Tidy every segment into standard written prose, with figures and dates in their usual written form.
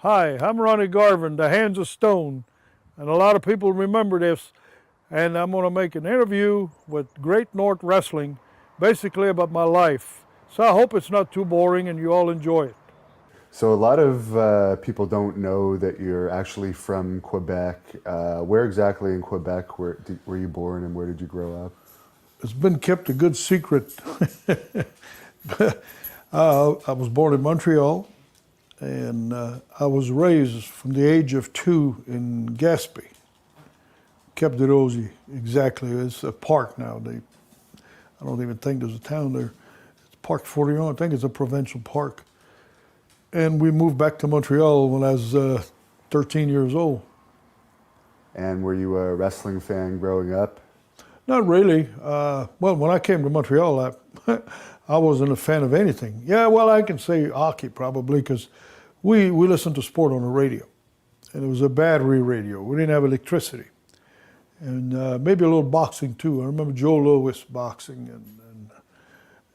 Hi, I'm Ronnie Garvin, the Hands of Stone, and a lot of people remember this. And I'm going to make an interview with Great North Wrestling, basically about my life. So I hope it's not too boring and you all enjoy it. So a lot of people don't know that you're actually from Quebec. Where exactly in Quebec were you born and where did you grow up? It's been kept a good secret. I was born in Montreal, and I was raised from the age of 2 in Gaspé, Cap de Rosy, exactly. It's a park now. I don't even think there's a town there. It's Parc Forillon. I think it's a provincial park. And we moved back to Montreal when I was 13 years old. And were you a wrestling fan growing up? Not really. Well, when I came to Montreal, I wasn't a fan of anything. Yeah, well, I can say hockey probably because we listened to sport on the radio. And it was a battery radio. We didn't have electricity. And maybe a little boxing too. I remember Joe Louis boxing,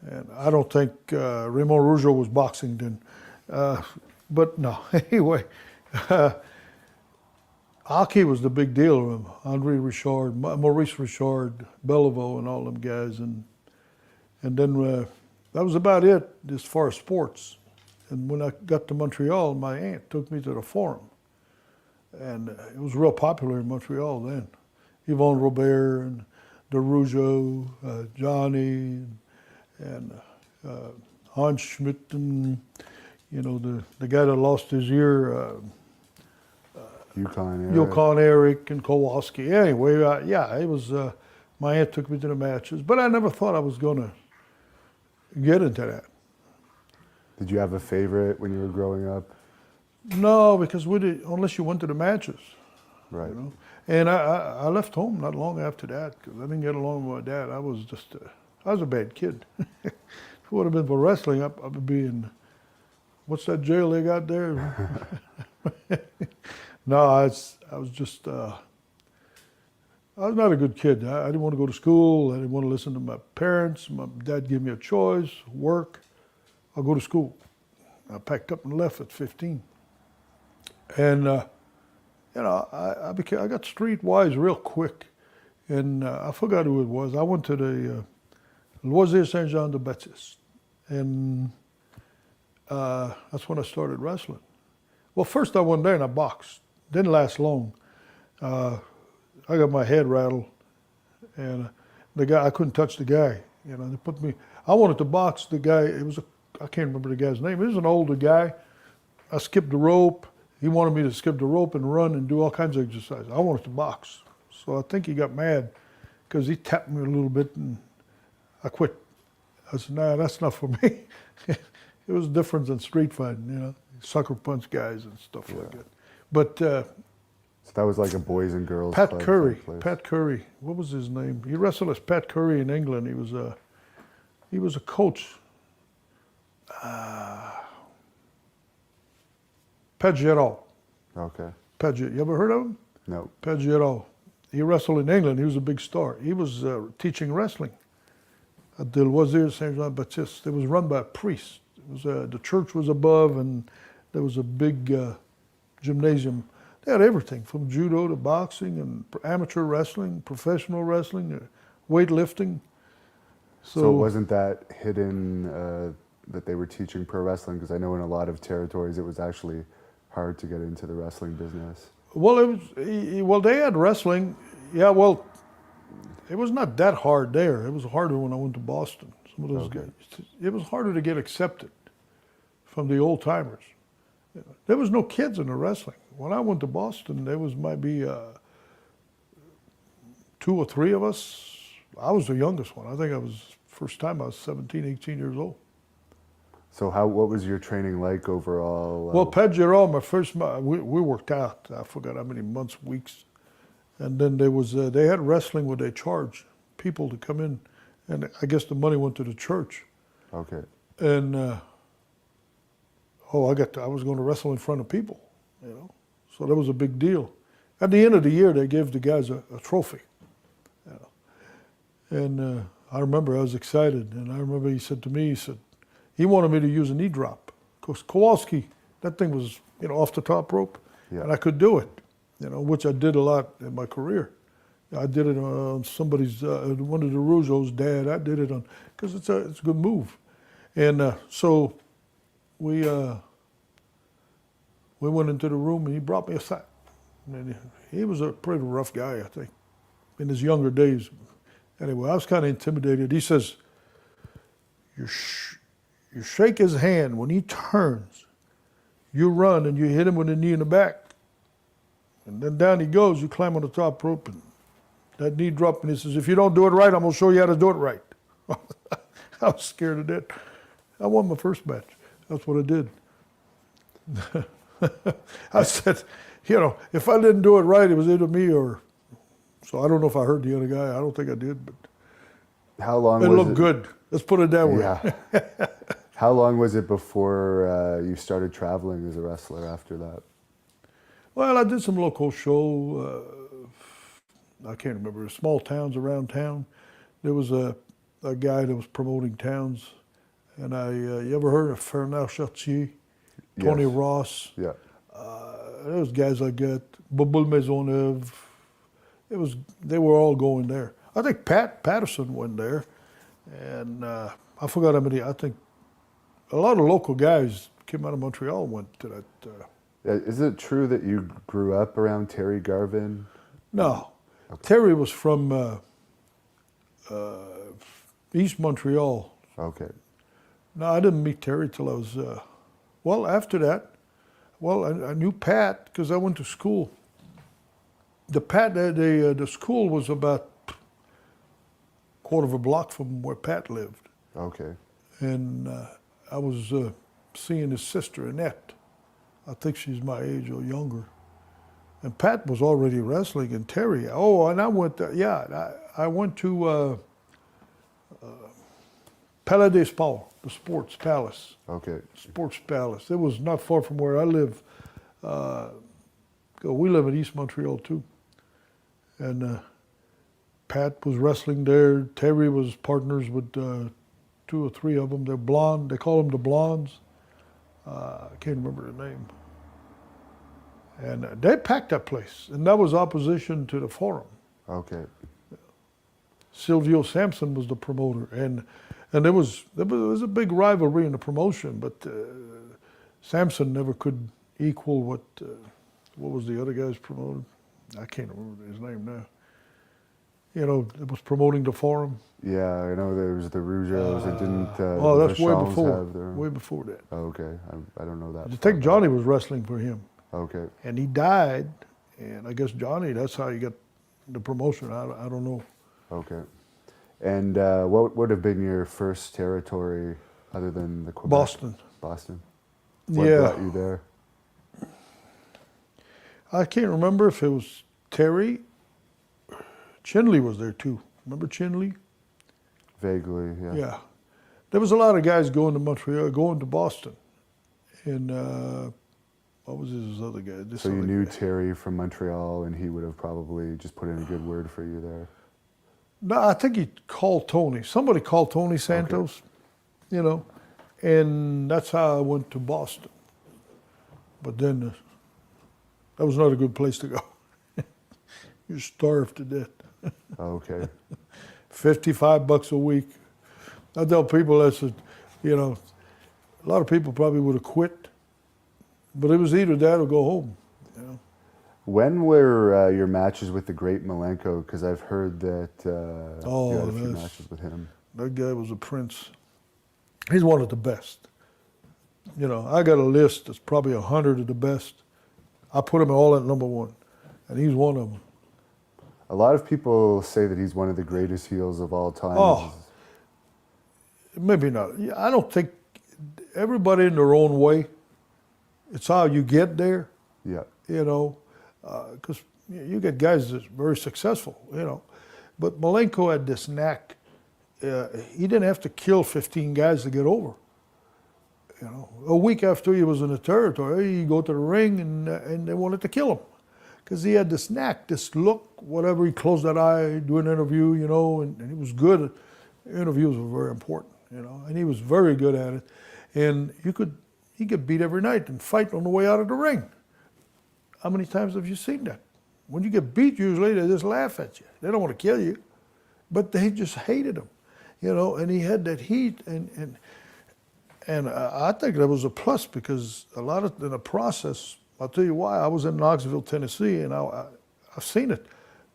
and I don't think Raymond Rougeau was boxing then. But no, anyway, hockey was the big deal. Andre Richard, Maurice Richard, Bellevaux, and all them guys, and then that was about it as far as sports. And when I got to Montreal, my aunt took me to the Forum, and it was real popular in Montreal then. Yvonne Robert and the Rougeau, Johnny, and Hans Schmidt, and the guy that lost his ear. Yukon Eric and Kowalski. Anyway, yeah, it was. My aunt took me to the matches, but I never thought I was going to get into that. Did you have a favorite when you were growing up? No, because unless you went to the matches. Right. And I left home not long after that because I didn't get along with my dad. I was a bad kid. If it would have been for wrestling, I would be in, what's that jail they got there? No, I was not a good kid. I didn't want to go to school. I didn't want to listen to my parents. My dad gave me a choice, work, I'll go to school. I packed up and left at 15. And, I got streetwise real quick. And I forgot who it was. I went to the Loisirs Saint-Jean-de-Baptiste. And that's when I started wrestling. Well, first I went there and I boxed. Didn't last long. I got my head rattled, and the guy, I couldn't touch the guy. They put me. I wanted to box the guy. I can't remember the guy's name. He was an older guy. I skipped the rope. He wanted me to skip the rope and run and do all kinds of exercises. I wanted to box, so I think he got mad because he tapped me a little bit, and I quit. I said, "Nah, that's not for me." It was different than street fighting, sucker punch guys and stuff like that. But so that was like a boys and girls Pat club Curry. type place. Pat Curry. What was his name? He wrestled as Pat Curry in England. He was a coach. Pat Gerard. Okay. You ever heard of him? No. Pat Gerard. He wrestled in England. He was a big star. He was teaching wrestling at the Loisirs Saint-Jean-Baptiste. It was run by a priest. It was the church was above, and there was a big gymnasium. They had everything from judo to boxing and amateur wrestling, professional wrestling, weightlifting. So it wasn't that hidden that they were teaching pro wrestling? Because I know in a lot of territories it was actually hard to get into the wrestling business. Well, they had wrestling. Yeah, well, it was not that hard there. It was harder when I went to Boston. Some of those guys. It was harder to get accepted from the old timers. There was no kids in the wrestling. When I went to Boston, there was maybe 2 or 3 of us. I was the youngest one. I think first time I was 17, 18 years old. So what was your training like overall? Well, Pat Gerard, we worked out. I forgot how many months, weeks. And then they had wrestling where they charged people to come in. And I guess the money went to the church. Okay. And, I was going to wrestle in front of people, So that was a big deal. At the end of the year, they gave the guys a trophy. And I remember I was excited. And I remember he said to me, he wanted me to use a knee drop. Because Kowalski that thing was, off the top rope, Yeah. and I could do it, which I did a lot in my career. I did it on somebody's, one of the Rougeau's dad. I did it on, because it's a good move. And so we went into the room and he brought me aside. And he was a pretty rough guy, I think, in his younger days. Anyway, I was kind of intimidated. He says, you shake his hand when he turns, you run and you hit him with a knee in the back. And then down he goes, you climb on the top rope and that knee dropped, and he says, if you don't do it right, I'm going to show you how to do it right. I was scared of that. I won my first match. That's what I did. I said, if I didn't do it right, it was either me or... So I don't know if I hurt the other guy. I don't think I did, but How long it was looked good. Let's put it that way. Yeah. How long was it before you started traveling as a wrestler after that? Well, I did some local show. I can't remember, small towns around town. There was a guy that was promoting towns, and you ever heard of Fernand Chartier, Tony Yes. Ross? Yeah. There was guys like that, Boboul Maisonneuve. They were all going there. I think Pat Patterson went there, and I forgot how many. I think a lot of local guys came out of Montreal went to that. Is it true that you grew up around Terry Garvin? No, Terry was from East Montreal. Okay. No, I didn't meet Terry till I was, after that. Well, I knew Pat because I went to school. The school was about a quarter of a block from where Pat lived. Okay. And I was seeing his sister, Annette. I think she's my age or younger. And Pat was already wrestling, and Terry. Oh, and I went I went to Palais des Sports, the Sports Palace. Okay. Sports Palace. It was not far from where I live. We live in East Montreal too. And Pat was wrestling there. Terry was partners with 2 or 3 of them. They're blonde. They call them the Blondes. I can't remember their name. And they packed that place. And that was opposition to the Forum. Okay. Silvio Sampson was the promoter. And there was a big rivalry in the promotion, but Sampson never could equal what was the other guy's promoted? I can't remember his name now. It was promoting the Forum. Yeah, I know there was the Rougeaus. It didn't. That's way Deschamps before. have their... Way before that. Oh, okay, I don't know that. I think Johnny was wrestling for him. Okay. And he died, and I guess Johnny, that's how he got the promotion. I don't know. Okay. And what would have been your first territory other than the Quebec? Boston. Boston. What brought you there? I can't remember if it was Terry. Chinley was there too. Remember Chinley? Vaguely, yeah. Yeah. There was a lot of guys going to Montreal, going to Boston. And what was his other guy? So you knew Terry from Montreal, and he would have probably just put in a good word for you there. No, I think he called Tony. Somebody called Tony Santos, and that's how I went to Boston. But then that was not a good place to go. You're starved to death. Okay. $55 a week. I tell people a lot of people probably would have quit, but it was either that or go home. When were your matches with the great Malenko? Because I've heard that you had a few matches with him. That guy was a prince. He's one of the best. I got a list that's probably 100 of the best. I put him all at number 1, and he's one of them. A lot of people say that he's one of the greatest heels of all time. Oh, maybe not. I don't think everybody in their own way. It's how you get there. Yeah. Because you get guys that's very successful, But Malenko had this knack. He didn't have to kill 15 guys to get over. A week after he was in the territory, he'd go to the ring and they wanted to kill him. Because he had this knack, this look, whatever. He closed that eye, do an interview, and he was good. Interviews were very important, and he was very good at it. And you could He get beat every night and fight on the way out of the ring. How many times have you seen that? When you get beat, usually they just laugh at you. They don't want to kill you, but they just hated him, you know. And he had that heat, and I think that was a plus because a lot of in the process. I'll tell you why. I was in Knoxville, Tennessee, and I've seen it.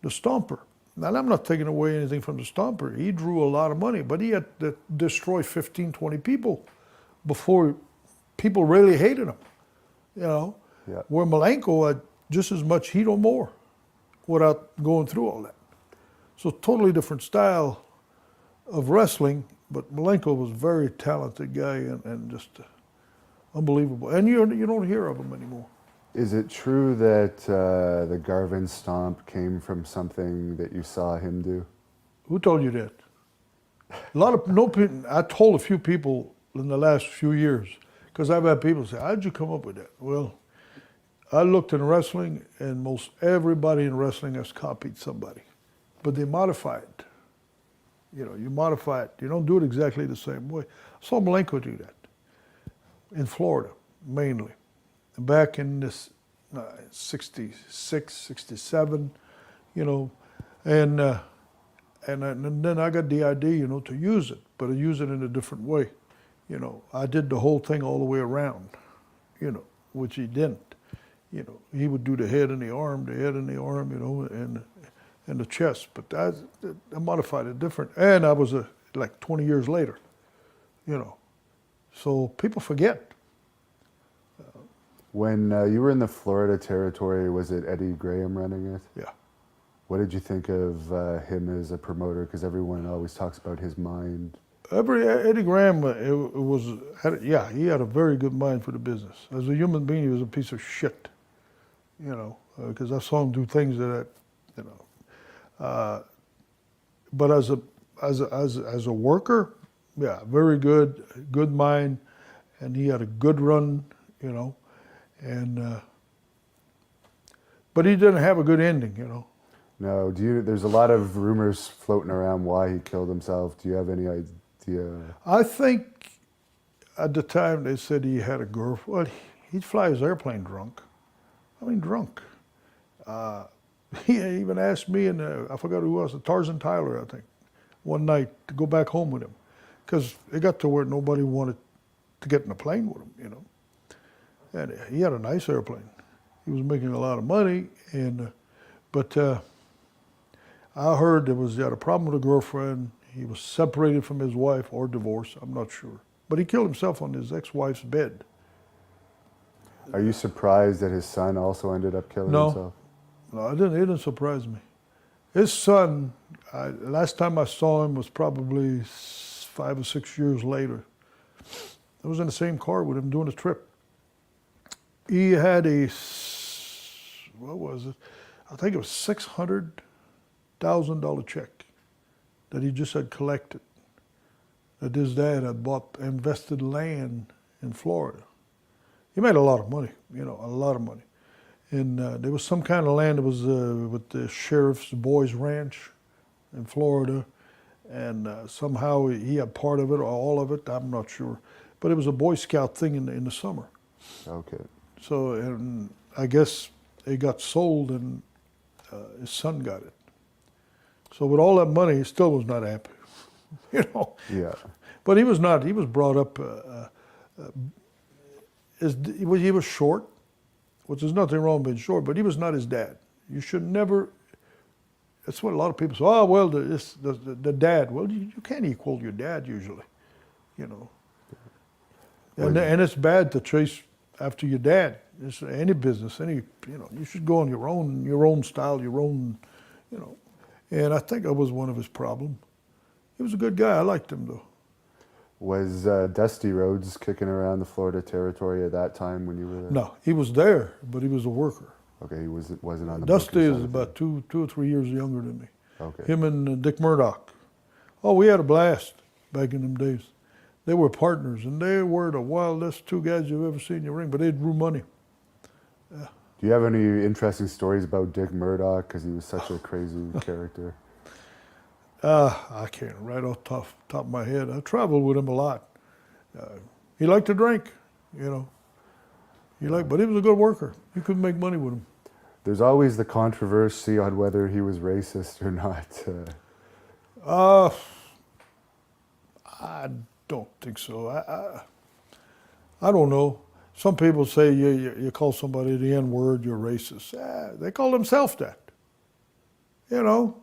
The Stomper. Now, I'm not taking away anything from the Stomper. He drew a lot of money, but he had to destroy 15, 20 people before people really hated him, you know. Yeah. Where Malenko had just as much heat or more without going through all that. So totally different style of wrestling, but Malenko was a very talented guy and just unbelievable. And you don't hear of him anymore. Is it true that the Garvin stomp came from something that you saw him do? Who told you that? I told a few people in the last few years, because I've had people say, how'd you come up with that? Well, I looked in wrestling, and most everybody in wrestling has copied somebody, but they modify it. You know, you modify it. You don't do it exactly the same way. I saw Malenko do that in Florida, mainly. Back in this 66, 67, you know, and then I got the idea, you know, to use it, but I use it in a different way. You know, I did the whole thing all the way around, you know, which he didn't. You know, he would do the head and the arm, you know, and the chest. But I modified it different. And I was like 20 years later, you know. So people forget. When you were in the Florida territory, was it Eddie Graham running it? Yeah. What did you think of him as a promoter? Because everyone always talks about his mind. Eddie Graham, he had a very good mind for the business. As a human being, he was a piece of shit, you know, because I saw him do things that, you know. But as a worker, yeah, very good mind, and he had a good run, you know, and but he didn't have a good ending, you know. No, there's a lot of rumors floating around why he killed himself. Do you have any idea? I think at the time they said he had a girlfriend. Well, he'd fly his airplane drunk. I mean, drunk. He even asked me, and I forgot who it was, Tarzan Tyler, I think, one night to go back home with him. Because it got to where nobody wanted to get in a plane with him, you know. And he had a nice airplane. He was making a lot of money, but I heard he had a problem with a girlfriend. He was separated from his wife or divorced, I'm not sure. But he killed himself on his ex-wife's bed. Are you surprised that his son also ended up killing himself? No, it didn't surprise me. His son, last time I saw him was probably 5 or 6 years later. I was in the same car with him doing a trip. He had what was it? I think it was $600,000 check that he just had collected, that his dad had invested land in Florida. He made a lot of money, you know, a lot of money. And there was some kind of land that was with the sheriff's boys ranch in Florida, and somehow he had part of it or all of it, I'm not sure. But it was a Boy Scout thing in the summer. Okay. So, and I guess it got sold and his son got it. So with all that money, he still was not happy, you know. Yeah. But he was not. He was brought up. He was short, which is nothing wrong being short. But he was not his dad. You should never. That's what a lot of people say. Oh well, the dad. Well, you can't equal your dad usually, you know. And it's bad to chase after your dad. It's any business, you know. You should go on your own style, your own, you know. And I think I was one of his problems. He was a good guy. I liked him, though. Was Dusty Rhodes kicking around the Florida territory at that time when you were there? No, he was there, but he was a worker. Okay, he wasn't on the Dusty booking is side about 2 or 3 years younger than me. Okay. Him and Dick Murdoch. Oh, we had a blast back in them days. They were partners, and they were the wildest two guys you've ever seen in your ring, but they drew money. Yeah. Do you have any interesting stories about Dick Murdoch? Because he was such a crazy character. I can't right off the top of my head. I traveled with him a lot. He liked to drink. you know. But he was a good worker. You couldn't make money with him. There's always the controversy on whether he was racist or not. Uh, I don't think so. I don't know. Some people say you call somebody the N-word, you're racist. They call themselves that. You know,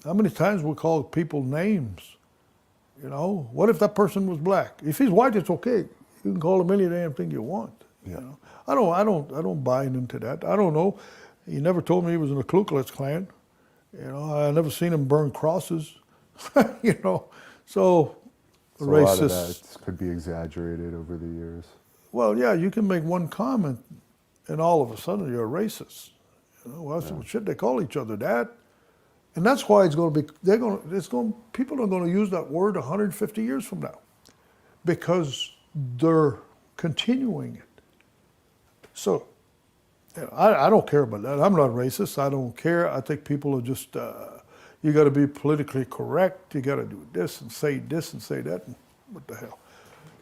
how many times we call people names? You know, what if that person was black? If he's white, it's okay. You can call him any damn thing you want. Yeah. You know, I don't buy into that. I don't know. He never told me he was in the Ku Klux Klan. You know, I never seen him burn crosses. You know, so So racist. a lot of that could be exaggerated over the years. Well, yeah, you can make one comment, and all of a sudden you're a racist. You know, well, shit, they call each other that, and that's why it's going to be. People are going to use that word 150 years from now, because they're continuing it. So, you know, I don't care about that. I'm not racist. I don't care. I think people are just. You got to be politically correct. You got to do this and say that. And what the hell,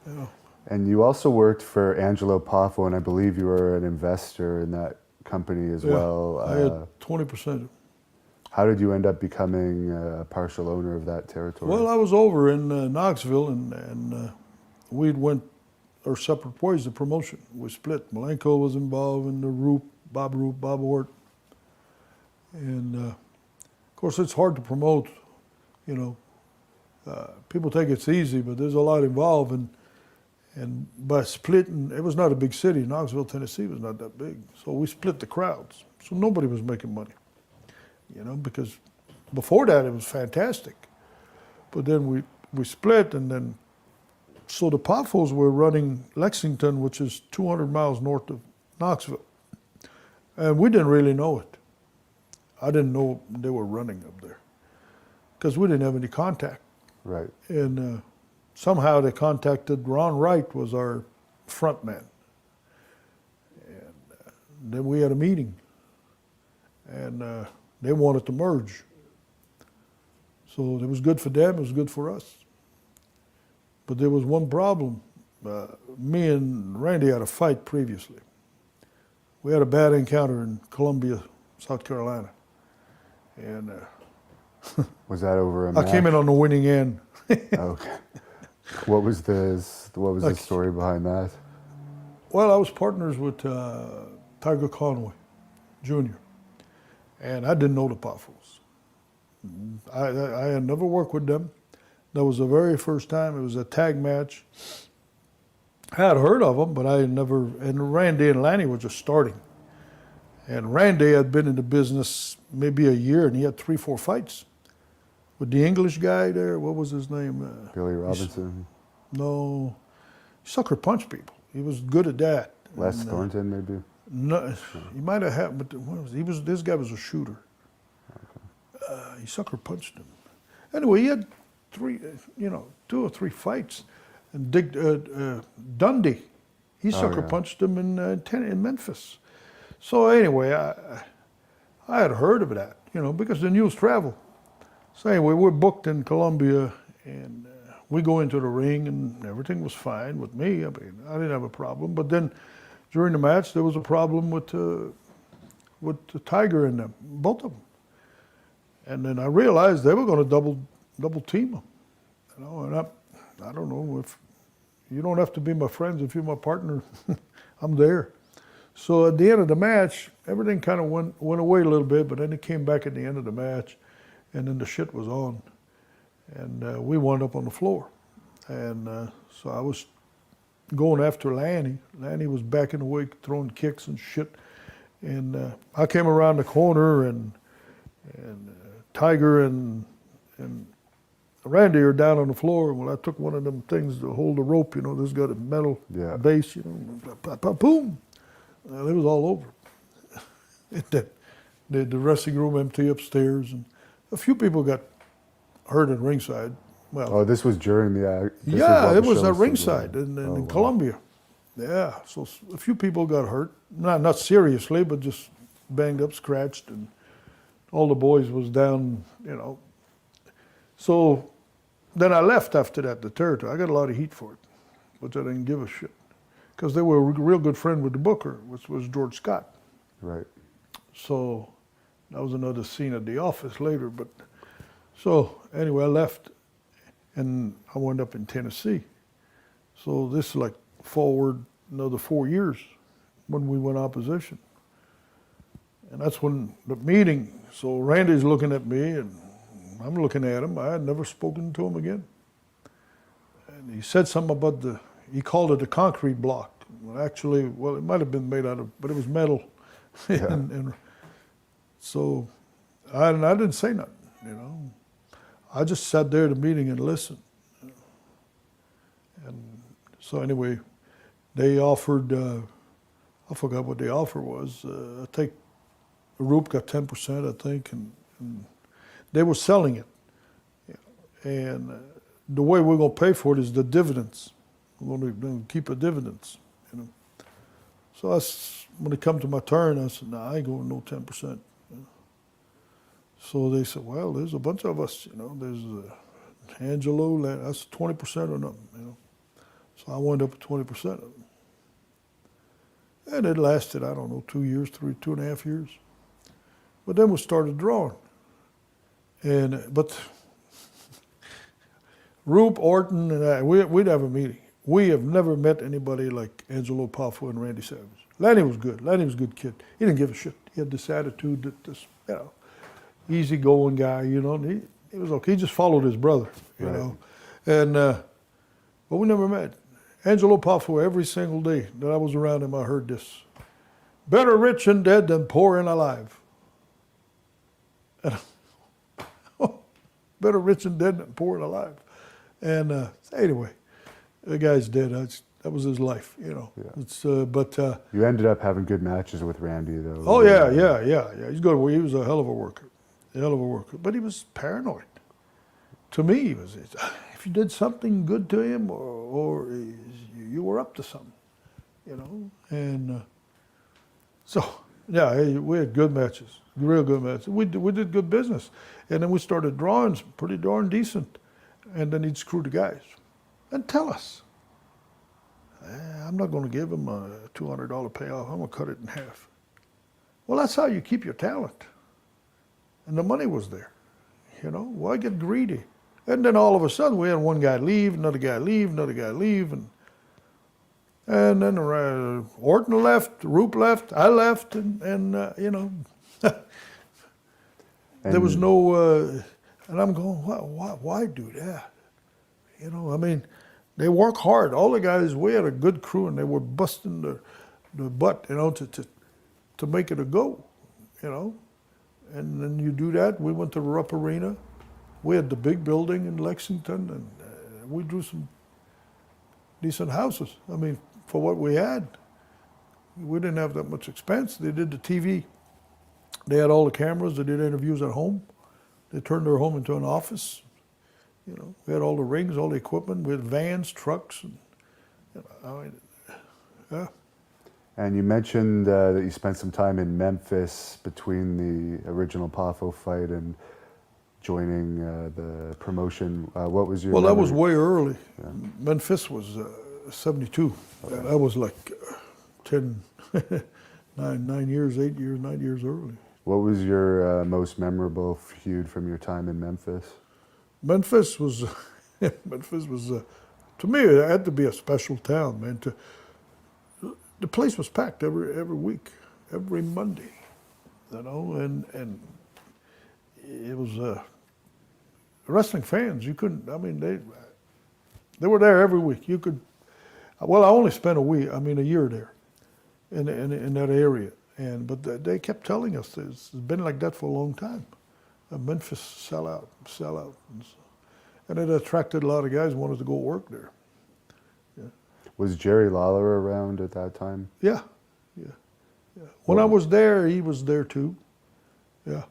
you know. And you also worked for Angelo Poffo, and I believe you were an investor in that company as well. I had 20%. How did you end up becoming a partial owner of that territory? Well, I was over in Knoxville, and we went our separate ways of promotion. We split. Malenko was involved in the Bob Ort. And of course, it's hard to promote, you know. People think it's easy, but there's a lot involved. And by splitting, it was not a big city. Knoxville, Tennessee was not that big. So we split the crowds. So nobody was making money, you know, because before that it was fantastic. But then we split, and then, so the Poffos were running Lexington, which is 200 miles north of Knoxville. And we didn't really know it. I didn't know they were running up there because we didn't have any contact. Right. And somehow they contacted Ron Wright, was our front man. And then we had a meeting, and they wanted to merge. So it was good for them, it was good for us. But there was one problem. Me and Randy had a fight previously. We had a bad encounter in Columbia, South Carolina. And was that over a match? I came in on the winning end. Okay. What was the story behind that? Well, I was partners with Tiger Conway, Jr., and I didn't know the Poffos. I had never worked with them. That was the very first time. It was a tag match. I had heard of them, but I had never, and Randy and Lanny were just starting. And Randy had been in the business maybe a year, and he had 3-4 fights with the English guy there. What was his name? Billy Robinson? No, he sucker punched people. He was good at that. Les Thornton, maybe? No, he might have had, but this guy was a shooter. Okay. He sucker punched him. Anyway, he had 2 or 3 fights. And Dick Dundee, he sucker punched him in Memphis. So anyway, I had heard of that, you know, because the news travel. So anyway, we're booked in Columbia, and we go into the ring, and everything was fine with me. I mean, I didn't have a problem. But then during the match, there was a problem with the Tiger and them, both of them. And then I realized they were going to double team them, you know. And I don't know, if you don't have to be my friends if you're my partner. I'm there. So at the end of the match, everything kind of went away a little bit, but then it came back at the end of the match, and then the shit was on. And we wound up on the floor. And so I was going after Lanny. Lanny was backing away, throwing kicks and shit. And I came around the corner, and Tiger and Randy are down on the floor. Well, I took one of them things to hold the rope, you know, this got a metal base, you know, boom. Well, it was all over. The dressing room empty upstairs, and a few people got hurt at ringside. Well, this was during the yeah, it was at ringside in Columbia. Yeah, so a few people got hurt, not seriously, but just banged up, scratched, and all the boys was down, you know. So then I left after that, the territory. I got a lot of heat for it. which I didn't give a shit. Because they were a real good friend with the booker, which was George Scott. Right. So that was another scene at the office later. But so anyway, I left and I wound up in Tennessee. So this is like forward another 4 years when we went opposition. And that's when the meeting, so Randy's looking at me and I'm looking at him. I had never spoken to him again. And he said something about he called it a concrete block. Well, actually, well, it might have been made out of, but it was metal. Yeah. and so I didn't say nothing, you know. I just sat there at the meeting and listened. And so anyway, they offered, I forgot what the offer was. I think Roop got 10%, I think, and they were selling it. And the way we're going to pay for it is the dividends. We're going to keep the dividends, you know. So when it come to my turn, I said, "Nah, I ain't going no 10%." You know? So they said, "Well, there's a bunch of us, you know. There's Angelo, that's 20% or nothing, you know." So I wound up with 20% of them. And it lasted, I don't know, 2 years, 2.5 years. But then we started drawing. But Roop, Orton, and I, we'd have a meeting. We have never met anybody like Angelo Poffo and Randy Savage. Lenny was good. Lenny was a good kid. He didn't give a shit. He had this attitude, that this, you know, easygoing guy, you know. And he was okay. He just followed his brother, you know. And but we never met. Angelo Poffo, every single day that I was around him, I heard this: "Better rich and dead than poor and alive." And, better rich and dead than poor and alive. And anyway, the guy's dead. That was his life, you know. Yeah. It's but You ended up having good matches with Randy, though. oh yeah. He's good. He was a hell of a worker, But he was paranoid. To me, he was. If you did something good to him, or you were up to something, you know. And so yeah, we had good matches, real good matches. We did good business, and then we started drawing pretty darn decent. And then he'd screw the guys and tell us, "I'm not going to give him a $200 payoff. I'm going to cut it in half." Well, that's how you keep your talent. And the money was there. You know, why get greedy? And then all of a sudden we had one guy leave, another guy leave, another guy leave. And then Orton left, Roop left, I left, and you know, there was no... and I'm going, why do that? You know, I mean, they work hard. All the guys, we had a good crew, and they were busting the butt, you know, to make it a go, you know. And then you do that. We went to the Rupp Arena. We had the big building in Lexington, and we drew some decent houses. I mean, for what we had, we didn't have that much expense. They did the TV. They had all the cameras. They did interviews at home. They turned their home into an office. You know, we had all the rings, all the equipment. We had vans, trucks, and you know, I mean, yeah. And you mentioned that you spent some time in Memphis between the original Poffo fight and joining the promotion. What was your? Well, that memory? was way early. Yeah. Memphis was 72. Okay. That was like 9 years early. What was your most memorable feud from your time in Memphis? Memphis was, to me, it had to be a special town, man. The place was packed every week, every Monday, you know, and it was wrestling fans. You couldn't. I mean, they were there every week. You could. Well, I only spent a year there, in that area. But they kept telling us it's been like that for a long time. Memphis sell out. And it attracted a lot of guys who wanted to go work there. Yeah. Was Jerry Lawler around at that time? Yeah. When I was there, he was there too. Yeah.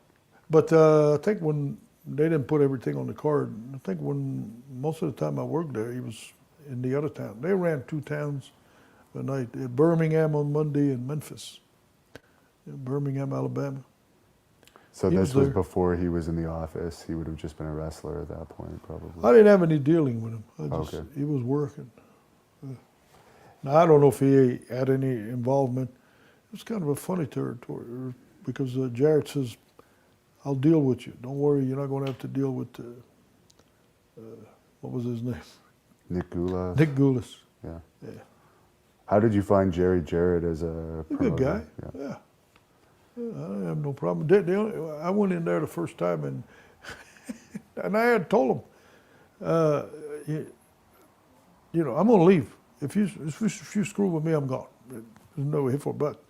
But I think when they didn't put everything on the card, I think when most of the time I worked there, he was in the other town. They ran 2 towns a night, Birmingham on Monday and Memphis. Birmingham, Alabama. So He this was was there. before he was in the office. He would have just been a wrestler at that point, probably. I didn't have any dealing with him. Okay. He was working. Now, I don't know if he had any involvement. It was kind of a funny territory because Jarrett says, I'll deal with you. Don't worry, you're not going to have to deal with, what was his name? Nick Goulas. Nick Goulas. Yeah. Yeah. How did you find Jerry Jarrett as a He's a good guy. promoter? Yeah. Yeah, I have no problem. I went in there the first time and and I had told him, you know, I'm going to leave. If you screw with me, I'm gone. There's no if or but.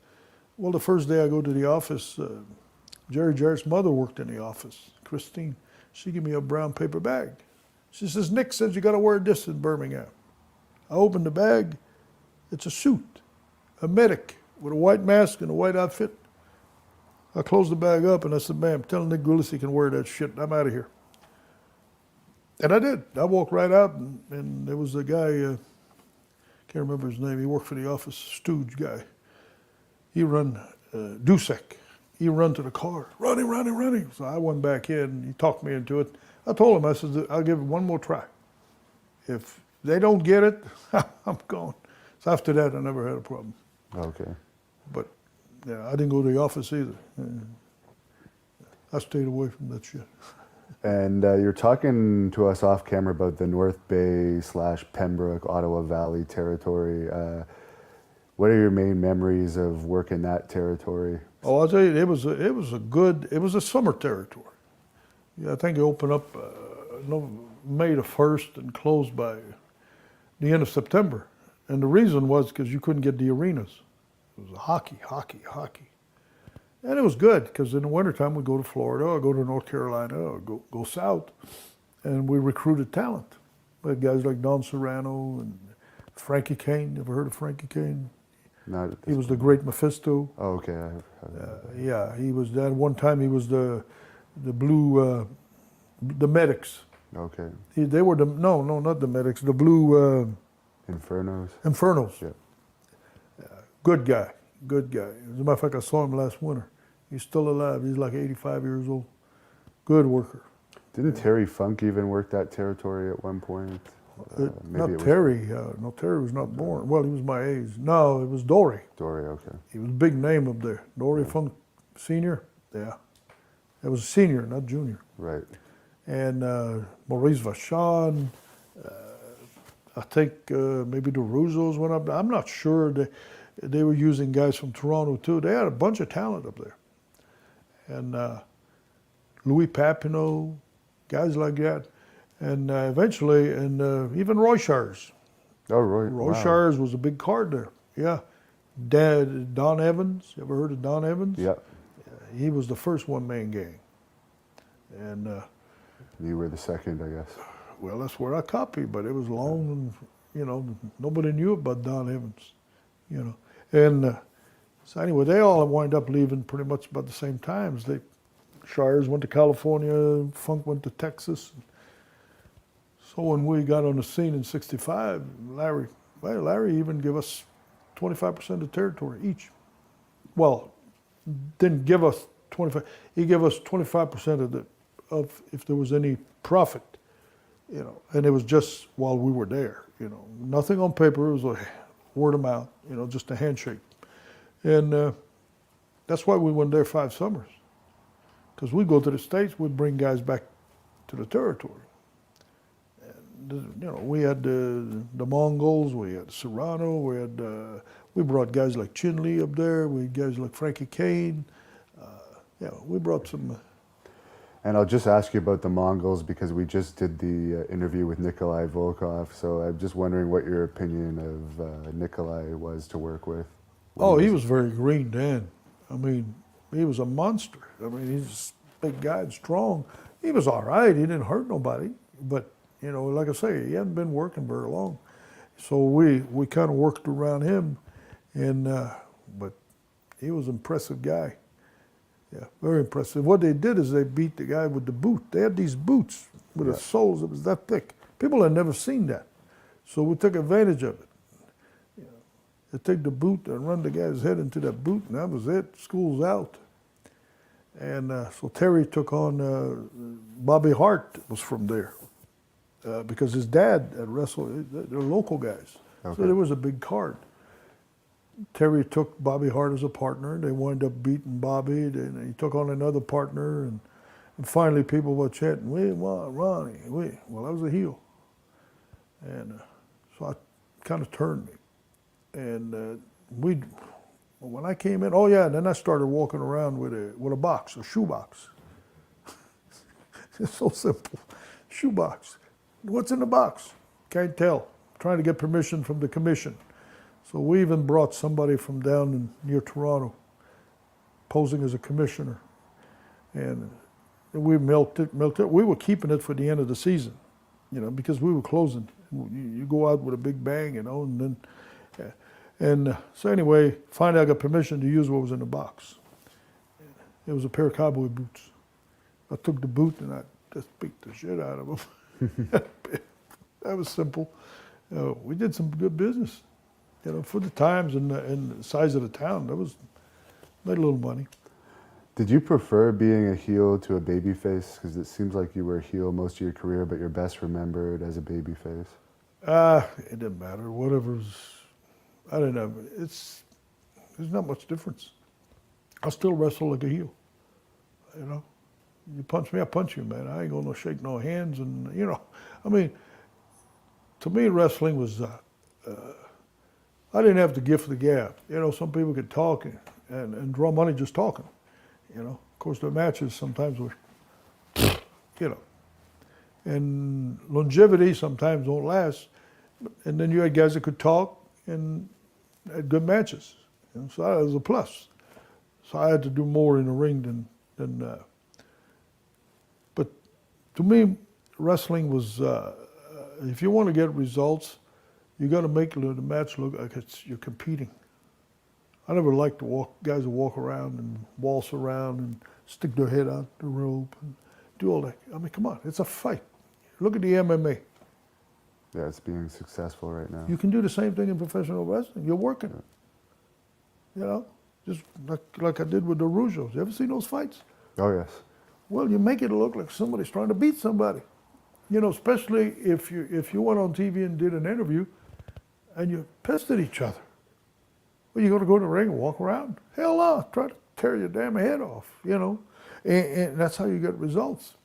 Well, the first day I go to the office, Jerry Jarrett's mother worked in the office, Christine. She gave me a brown paper bag. She says, Nick says you got to wear this in Birmingham. I opened the bag. It's a suit, a medic with a white mask and a white outfit. I closed the bag up and I said, ma'am, tell Nick Goulas he can wear that shit. I'm out of here. And I did. I walked right out and there was a guy, can't remember his name. He worked for the office, stooge guy. He run, Dusek. He run to the car, Ronnie. So I went back in. He talked me into it. I told him, I said, I'll give it one more try. If they don't get it, I'm gone. So after that, I never had a problem. Okay. But yeah, I didn't go to the office either. I stayed away from that shit. And you're talking to us off camera about the North Bay / Pembroke, Ottawa Valley territory. What are your main memories of working that territory? Oh, I'll tell you, it was a summer territory. Yeah, I think it opened up May the 1st and closed by the end of September. And the reason was because you couldn't get the arenas. It was hockey. And it was good because in the wintertime we'd go to Florida or go to North Carolina or go south and we recruited talent. We had guys like Don Serrano and Frankie Kane. Ever heard of Frankie Kane? Not He was the great Mephisto. Oh, okay. Yeah, he was that. One time he was the blue, the medics. Okay. They were no, not the medics. The blue Infernos. Infernos. Yeah. Good guy. As a matter of fact, I saw him last winter. He's still alive. He's like 85 years old. Good worker. Didn't Terry Funk even work that territory at one point? Not Terry. No, Terry was not born. Well, he was my age. No, it was Dory. Dory, okay. He was a big name up there. Dory Funk Senior. Yeah. It was senior, not junior. Right. And Maurice Vachon. I think maybe the Russos went up. I'm not sure. They were using guys from Toronto too. They had a bunch of talent up there. And Louis Papineau, guys like that. And eventually, and even Roy Shires. Oh, Roy. Roy Wow. Shires was a big card there. Yeah. Don Evans. You ever heard of Don Evans? Yeah. He was the first one-man gang. And You were the second, I guess. well, that's where I copied, but it was long and, you know, nobody knew about Don Evans, you know. And so anyway, they all wind up leaving pretty much about the same times. Shires went to California, Funk went to Texas. So when we got on the scene in '65, Larry even gave us 25% of the territory each. Well, didn't give us 25. He gave us 25% of if there was any profit, you know. And it was just while we were there, you know. Nothing on paper. It was a word of mouth, you know, just a handshake. And that's why we went there 5 summers. Because we'd go to the States, we'd bring guys back to the territory. And, you know, we had the Mongols, we had Serrano, we brought guys like Chinley up there, we had guys like Frankie Kane. Yeah, we brought some. And I'll just ask you about the Mongols because we just did the interview with Nikolai Volkov. So I'm just wondering what your opinion of Nikolai was to work with. Oh, he was very green then. I mean, he was a monster. I mean, he's a big guy and strong. He was all right. He didn't hurt nobody. But, you know, like I say, he hadn't been working very long. So we kind of worked around him. And but he was an impressive guy. Yeah, very impressive. What they did is they beat the guy with the boot. They had these boots with the soles that was that thick. People had never seen that. So we took advantage of it. You know, they take the boot and run the guy's head into that boot, and that was it. School's out. And so Terry took on, Bobby Hart was from there because his dad had wrestled, they're local guys. So Okay. there was a big card. Terry took Bobby Hart as a partner. They wound up beating Bobby. Then he took on another partner, and finally people were chanting, "We want Ronnie." Well, I was a heel, and so I kind of turned me. And when I came in, oh yeah, and then I started walking around with a box, a shoe box. It's so simple, shoe box. What's in the box? Can't tell. Trying to get permission from the commission. So we even brought somebody from down near Toronto, posing as a commissioner, and we milked it. We were keeping it for the end of the season, because we were closing. You go out with a big bang, and then, so anyway, finally I got permission to use what was in the box. It was a pair of cowboy boots. I took the boot and I just beat the shit out of them. That was simple. We did some good business. For the times and the size of the town, made a little money. Did you prefer being a heel to a baby face? Because it seems like you were a heel most of your career, but you're best remembered as a baby face. It didn't matter. I don't know. There's not much difference. I still wrestle like a heel. You punch me, I punch you, man. I ain't gonna shake no hands, and to me, wrestling was. I didn't have the gift of the gab. Some people could talk and draw money just talking. Of course, the matches sometimes were, and longevity sometimes don't last. And then you had guys that could talk and had good matches. So that was a plus. So I had to do more in the ring than. But to me, wrestling was, if you want to get results, you got to make the match look like you're competing. I never liked guys who walk around and waltz around and stick their head out the rope and do all that. Come on, it's a fight. Look at the MMA. Yeah, it's being successful right now. You can do the same thing in professional wrestling. You're working. Just like I did with the Rougeos. You ever seen those fights? Oh, yes. Well, you make it look like somebody's trying to beat somebody. Especially if you went on TV and did an interview and you're pissed at each other. Well, you got to go to the ring and walk around? Hell no, try to tear your damn head off, And that's how you get results.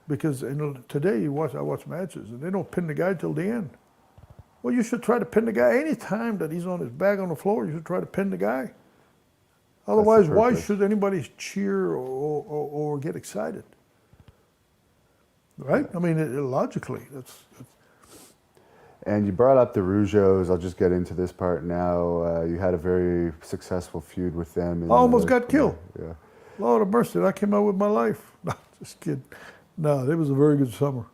Because today I watch matches and they don't pin the guy till the end. Well, you should try to pin the guy any time that he's on his back on the floor. You should try to pin the guy. Otherwise, why should anybody cheer or get excited? Right? Logically, that's. And you brought up the Rougeos. I'll just get into this part now. You had a very successful feud with them. I almost got killed. Yeah. Lord of mercy, I came out with my life. No, just kidding. No, it was a very good summer.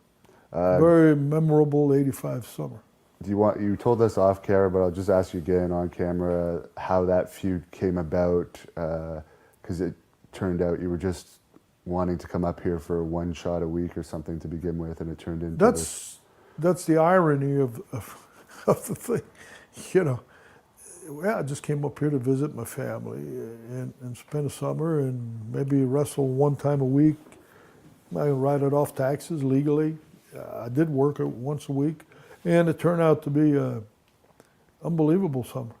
Very memorable 85 summer. You told us off camera, but I'll just ask you again on camera how that feud came about, because it turned out you were just wanting to come up here for one shot a week or something to begin with, and it turned into That's the irony of the thing, Well, I just came up here to visit my family and spend a summer and maybe wrestle one time a week. I write it off taxes legally. I did work once a week, and it turned out to be an unbelievable summer.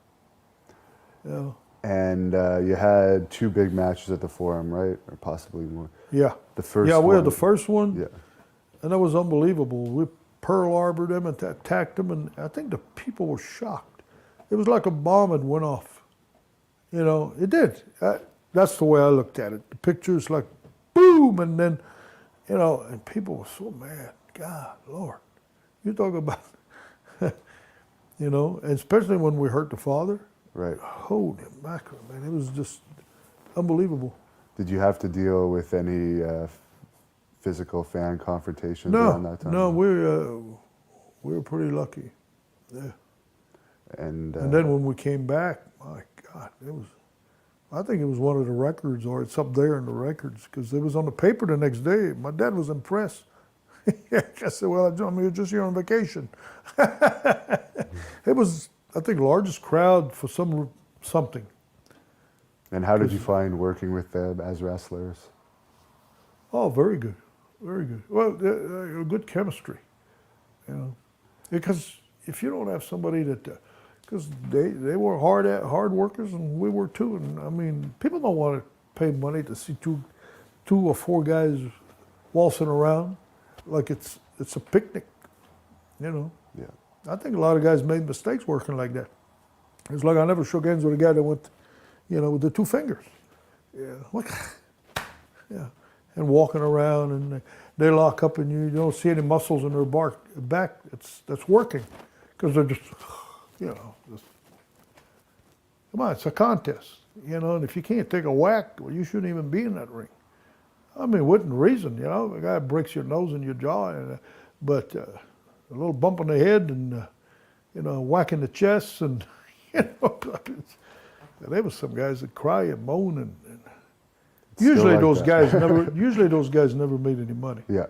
And you had 2 big matches at the Forum, right? Or possibly more. Yeah. The first Yeah, we one, had the first one, yeah. and that was unbelievable. We Pearl Harbored them and attacked them, and I think the people were shocked. It was like a bomb had went off. It did. That's the way I looked at it. The pictures like boom, and then, and people were so mad. God, Lord, you talk about, and especially when we hurt the father. Right. Holy mackerel, man! It was just unbelievable. Did you have to deal with any physical fan confrontations around that time? No, we were pretty lucky. Yeah. And then when we came back, my God, I think it was one of the records, or it's up there in the records, because it was on the paper the next day. My dad was impressed. I said, well, you're just here on vacation. It was, I think, largest crowd for something. And how did you find working with them as wrestlers? Oh, very good, very good. Well, good chemistry, because if you don't have somebody that, because they were hard workers and we were too. And I mean, people don't want to pay money to see two or four guys waltzing around like it's a picnic, you know. Yeah. I think a lot of guys made mistakes working like that. It's like I never shook hands with a guy that went, you know, with the two fingers. Yeah, like, yeah, and walking around and they lock up and you don't see any muscles in their back. That's working, because they're just, you know, come on, it's a contest, you know. And if you can't take a whack, well, you shouldn't even be in that ring. I mean, within reason, you know. The guy breaks your nose and your jaw, but a little bump on the head and you know, whack in the chest and you know. There was some guys that cry and moan and usually like those that. guys never. Usually those guys never made any money. Yeah.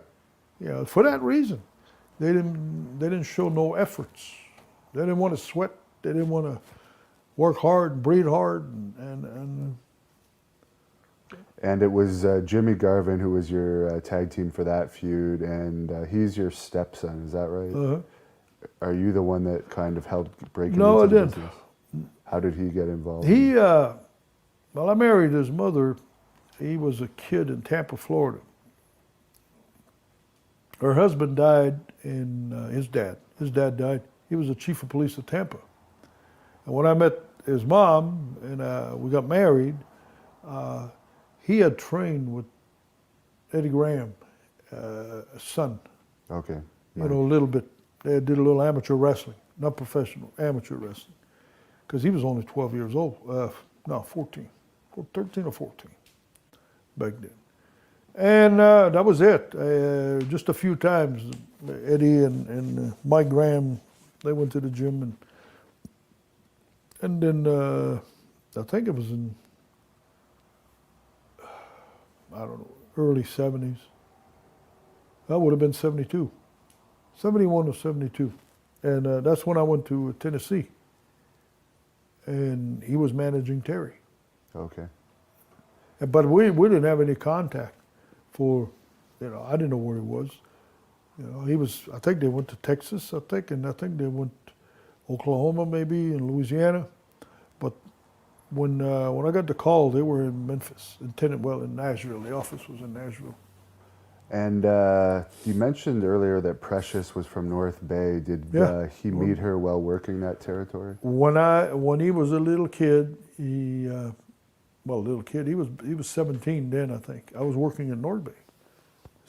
You know, for that reason, they didn't show no efforts. They didn't want to sweat. They didn't want to work hard and breathe hard And it was Jimmy Garvin who was your tag team for that feud, and he's your stepson, is that right? Are you the one that kind of helped break him No, into I the didn't. business? How did he get involved? Well, I married his mother. He was a kid in Tampa, Florida. Her husband died, and his dad died. He was the chief of police of Tampa. And when I met his mom and we got married, he had trained with Eddie Graham, son. Okay. You know, a little bit. They did a little amateur wrestling, not professional, amateur wrestling. Because he was only 12 years old. No, 14. 13 or 14 back then. And that was it. Just a few times, Eddie and Mike Graham, they went to the gym. And then I think it was in, I don't know, early 70s. That would have been 72. 71 or 72. And that's when I went to Tennessee. And he was managing Terry. Okay. But we didn't have any contact for, you know, I didn't know where he was. You know, he was, I think they went to Texas, and I think they went Oklahoma maybe, and Louisiana. But when I got the call, they were in Memphis, in Nashville. The office was in Nashville. And you mentioned earlier that Precious was from North Bay. Did he meet her while working that territory? When he was a little kid, he was 17 then, I think. I was working in North Bay.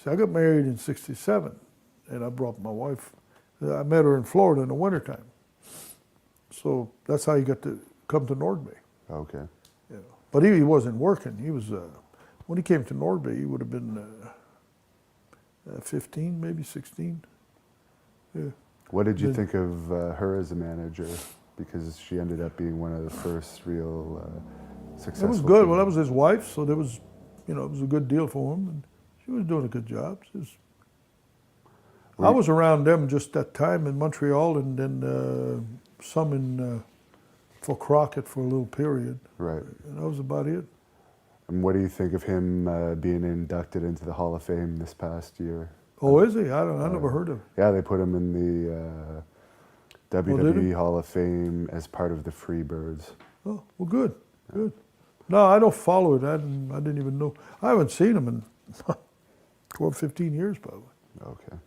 So I got married in '67, and I brought my wife. I met her in Florida in the wintertime. So that's how he got to come to North Bay. Okay. Yeah. But he wasn't working. He was, when he came to North Bay, he would have been 15, maybe 16. Yeah. What did you think of her as a manager? Because she ended up being one of the first real successful. It was good. Well, that was his wife, so there was, you know, it was a good deal for him, and she was doing a good job. I was around them just that time in Montreal, and then some in for Crockett for a little period. Right. And that was about it. And what do you think of him being inducted into the Hall of Fame this past year? Oh, is he? I never heard of him. Yeah, they put him in the WWE Hall of Fame as part of the Freebirds. Oh, well, good, good. No, I don't follow it. I didn't even know. I haven't seen him in 12, 15 years probably. Okay.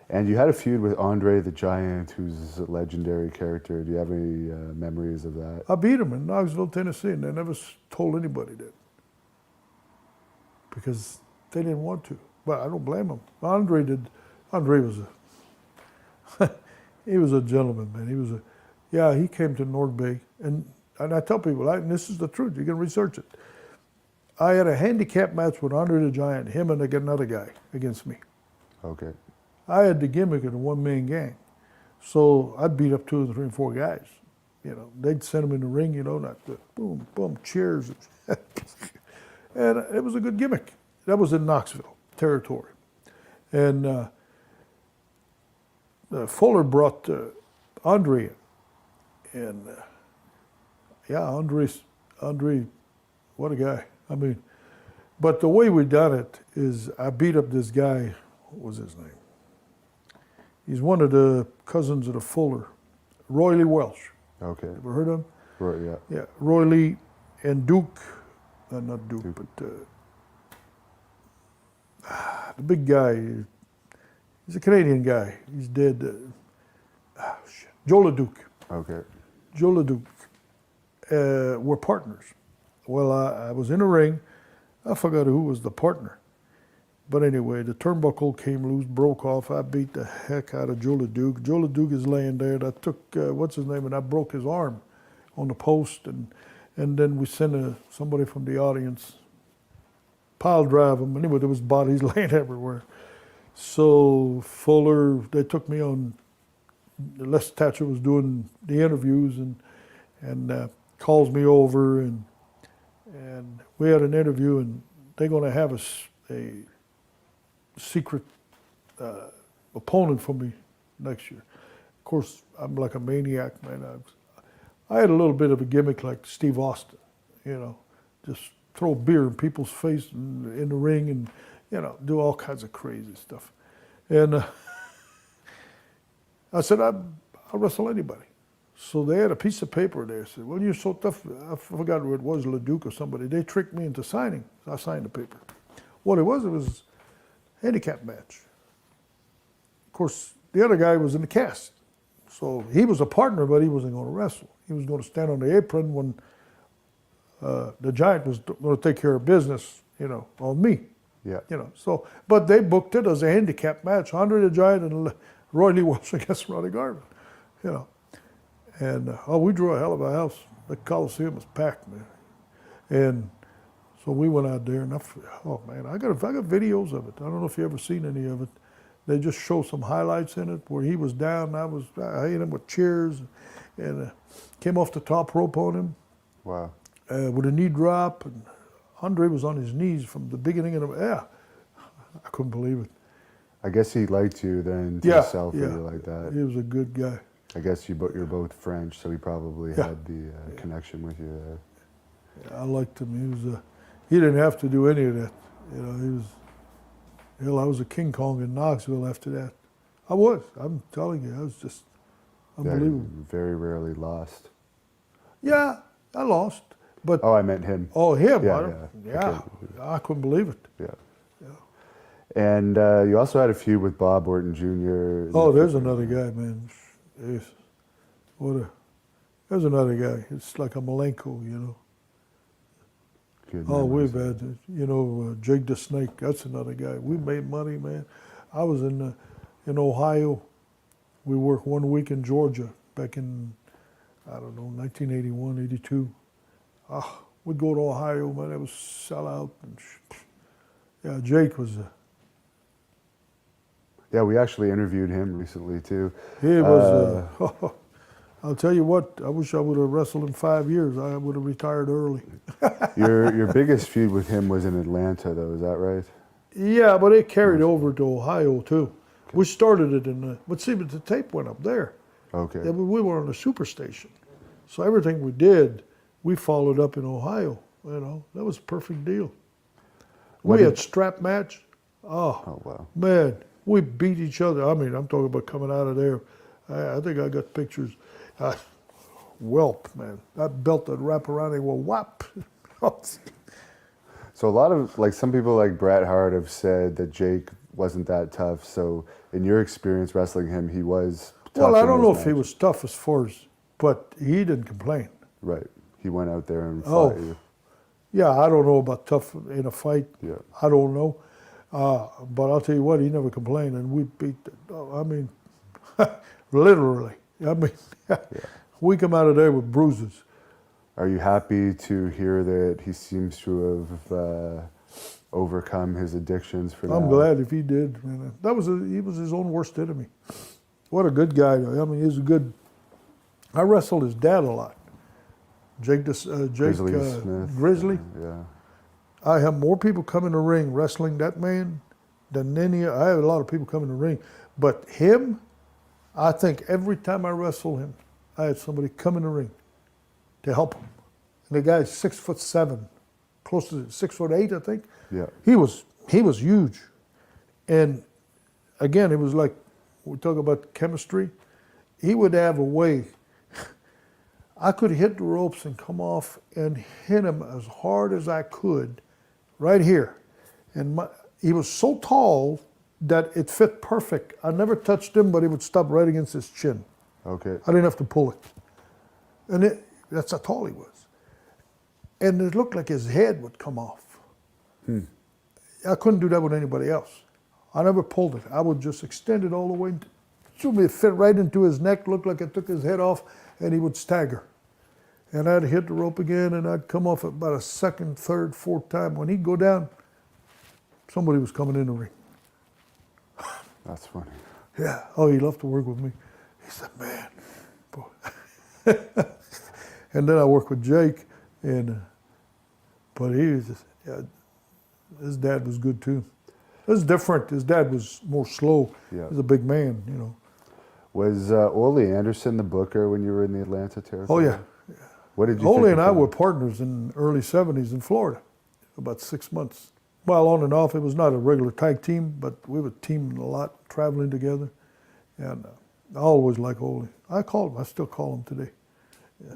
And you had a feud with Andre the Giant, who's a legendary character. Do you have any memories of that? I beat him in Knoxville, Tennessee, and they never told anybody that. Because they didn't want to. But I don't blame them. Andre was he was a gentleman, man. He came to North Bay. And I tell people, and this is the truth, you can research it. I had a handicap match with Andre the Giant, him and another guy against me. Okay. I had the gimmick of the one-man gang. So I'd beat up 2 or 3 or 4 guys. You know, they'd send them in the ring, you know, not the boom, boom, cheers. And it was a good gimmick. That was in Knoxville territory. And Fuller brought Andre in. And Andre, what a guy. I mean, but the way we done it is I beat up this guy, what was his name? He's one of the cousins of the Fuller, Roy Lee Welsh. Okay. Ever heard of him? Right, yeah. Yeah, Roy Lee and Duke, not Duke, but the big guy. He's a Canadian guy. He's dead. Joe LeDuc. Okay. Joe LeDuc. Were partners. Well, I was in a ring. I forgot who was the partner. But anyway, the turnbuckle came loose, broke off. I beat the heck out of Joe LeDuc. Joe LeDuc is laying there. And I took, what's his name, and I broke his arm on the post. And then we sent somebody from the audience, pile drive him. Anyway, there was bodies laying everywhere. So Fuller, they took me on, Les Thatcher was doing the interviews and calls me over and we had an interview and they're going to have a secret opponent for me next year. Of course, I'm like a maniac, man. I had a little bit of a gimmick like Steve Austin, you know, just throw beer in people's face in the ring and, you know, do all kinds of crazy stuff. And I said, I'll wrestle anybody. So they had a piece of paper there. Said, well, you're so tough. I forgot who it was, LeDuc or somebody. They tricked me into signing. So I signed the paper. What it was a handicap match. Of course, the other guy was in the cast. So he was a partner, but he wasn't going to wrestle. He was going to stand on the apron when the Giant was going to take care of business, you know, on me. Yeah. You know, so, but they booked it as a handicap match, Andre the Giant and Roy Lee Welsh against Ronnie Garvin, you know. And, we drew a hell of a house. The Coliseum was packed, man. And so we went out there and I got videos of it. I don't know if you ever seen any of it. They just show some highlights in it where he was down and I hit him with chairs and came off the top rope on him. Wow. With a knee drop, and Andre was on his knees from the beginning of I couldn't believe it. I guess he liked you then to himself like that. He was a good guy. I guess you're both French, so he probably had the connection with you there. Yeah, I liked him. He didn't have to do any of that. You know, I was a King Kong in Knoxville after that. I'm telling you, I was just unbelievable. Yeah, very rarely lost. Yeah, I lost. But oh, I meant him. Oh, him. Yeah. Okay. I couldn't believe it. Yeah. And you also had a feud with Bob Orton Jr. Oh, there's another guy, man. There's another guy. It's like a Malenko, you know. Good We've had, you know, Jake the Snake. That's another guy. We made money, man. I was in Ohio. We worked 1 week in Georgia back in, 1981, 82. We'd go to Ohio, man. It was sell out. And Jake was. Yeah, we actually interviewed him recently too. He was. I'll tell you what. I wish I would have wrestled in 5 years. I would have retired early. Your biggest feud with him was in Atlanta, though. Is that right? Yeah, but it carried over to Ohio too. Okay. We started it but the tape went up there. Okay. Yeah, we were on the superstation, so everything we did, we followed up in Ohio. You know, that was a perfect deal. We had strap match. Oh wow. Man, we beat each other. I mean, I'm talking about coming out of there. I think I got pictures. Whelp, man. That belt that wrap around him will whap. So a lot of, some people like Bret Hart have said that Jake wasn't that tough. So in your experience wrestling him, he was tough. Well, I don't know if he was tough but he didn't complain. Right. He went out there and fought you. Yeah, I don't know about tough in a fight. Yeah. I don't know. But I'll tell you what, he never complained, and we beat, literally. We come out of there with bruises. Are you happy to hear that he seems to have overcome his addictions for now? I'm glad if he did. Man. He was his own worst enemy. What a good guy. I mean, he's a good. I wrestled his dad a lot. Grizzly Smith. Grizzly. Yeah. I have more people come in the ring wrestling that man than any. I have a lot of people come in the ring, but him, I think every time I wrestle him, I had somebody come in the ring to help him. And the guy's 6'7", close to 6'8", I think. Yeah. He was huge, and again, it was like we talk about chemistry, he would have a way. I could hit the ropes and come off and hit him as hard as I could, right here. And he was so tall that it fit perfect. I never touched him, but he would stop right against his chin. Okay. I didn't have to pull it. And that's how tall he was. And it looked like his head would come off. I couldn't do that with anybody else. I never pulled it. I would just extend it all the way. It fit right into his neck, looked like I took his head off, and he would stagger. And I'd hit the rope again, and I'd come off about a second, third, fourth time. When he'd go down, somebody was coming in the ring. That's funny. Yeah. Oh, he loved to work with me. He said, man. Boy. And then I worked with Jake, but he was just, his dad was good too. It was different. His dad was more slow. Yeah. He was a big man, you know. Was Ole Anderson the booker when you were in the Atlanta territory? Oh, yeah. What did you Ole think and of I him? were partners in early 70s in Florida, about 6 months. Well, on and off, it was not a regular tag team, but we were teaming a lot, traveling together. And I always liked Ole. I still call him today. Yeah.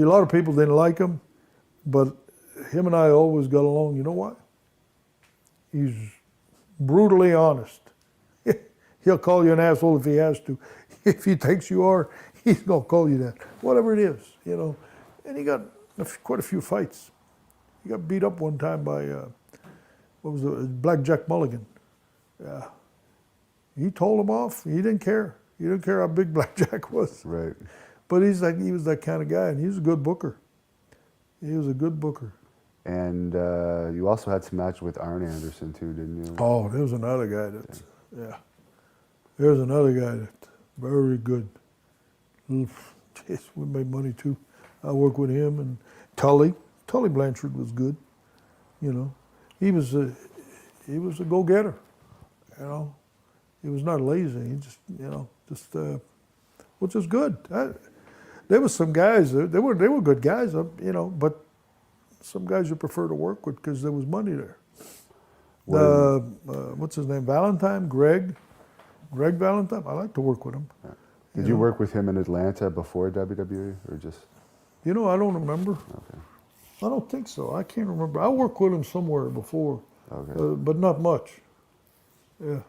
A lot of people didn't like him, but him and I always got along. You know what? He's brutally honest. He'll call you an asshole if he has to. If he thinks you are, he's going to call you that. Whatever it is, you know. And he got quite a few fights. He got beat up one time by, Black Jack Mulligan. Yeah. He told him off. He didn't care. He didn't care how big Black Jack was. Right. But he was that kind of guy, and he was a good booker. He was a good booker. And you also had some matches with Arn Anderson too, didn't you? Oh, there's another guy that's, There's another guy that's very good. Jeez, we made money too. I worked with him and Tully. Tully Blanchard was good. You know, he was a go-getter. You know, he was not lazy. He just, which is good. There was some guys. They were good guys. You know, but some guys you prefer to work with because there was money there. What's his name? Valentine, Greg Valentine. I like to work with him. Yeah. Did you work with him in Atlanta before WWE, or just? You know, I don't remember. Okay. I don't think so. I can't remember. I worked with him somewhere before, Okay. but not much. Yeah.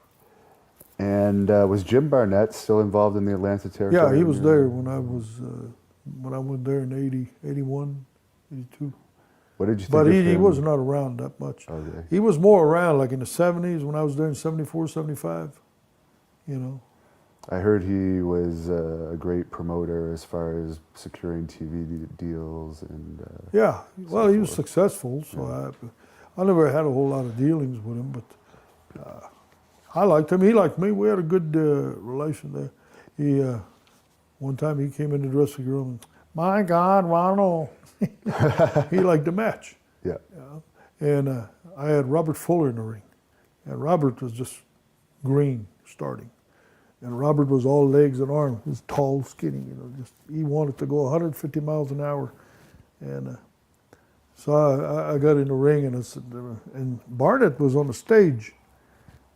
And was Jim Barnett still involved in the Atlanta territory? Yeah, he was there when I went there in 80, 81, 82. What did you think But of he him? was not around that much. Okay. He was more around like in the 70s when I was there in 74, 75, you know. I heard he was a great promoter as far as securing TV deals and. Yeah, well, he was forth. successful, so I never had a whole lot of dealings with him, but I liked him. He liked me. We had a good relation there. He one time he came in the dressing room and, my God, Ronald. He liked the match. Yeah. And I had Robert Fuller in the ring. And Robert was just green starting. And Robert was all legs and arms. He was tall, skinny, you know, he wanted to go 150 miles an hour. And so I got in the ring and Barnett was on the stage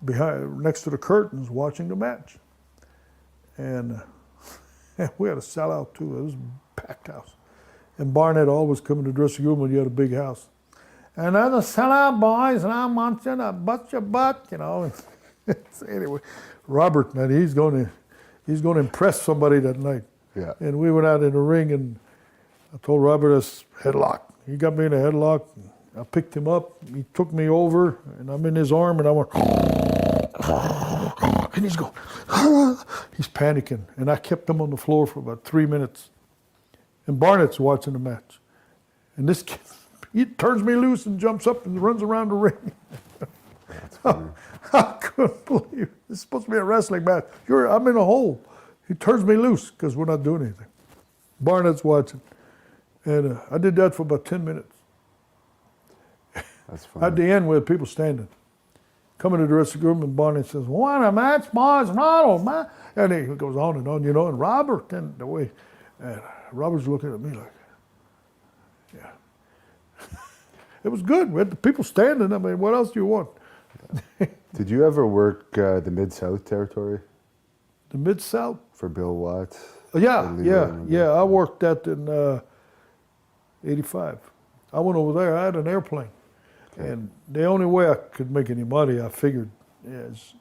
next to the curtains watching the match. And we had a sellout too. It was a packed house. And Barnett always come in the dressing room when you had a big house. And I'm a sellout, boys, and I want you to bust your butt, you know. So anyway, Robert, man, he's going to impress somebody that night. Yeah. And we went out in the ring, and I told Robert, "That's headlock." He got me in a headlock. I picked him up. He took me over, and I'm in his arm, and I went, and he's going, he's panicking, and I kept him on the floor for about 3 minutes. And Barnett's watching the match, and this kid, he turns me loose and jumps up and runs around the ring. That's funny. I couldn't believe it. It's supposed to be a wrestling match. I'm in a hole. He turns me loose because we're not doing anything. Barnett's watching. And I did that for about 10 minutes. That's funny. At the end, we had people standing. Come into the dressing room, and Barnett says, "What a match, boys, Ronald, man." And he goes on, you know, and Robert, and the way, and Robert's looking at me like, yeah. It was good. We had the people standing. I mean, what else do you want? Did you ever work the Mid-South territory? The Mid-South? for Bill Watts. Yeah. I worked that in 85. I went over there. I had an airplane. Okay. And the only way I could make any money, I figured, is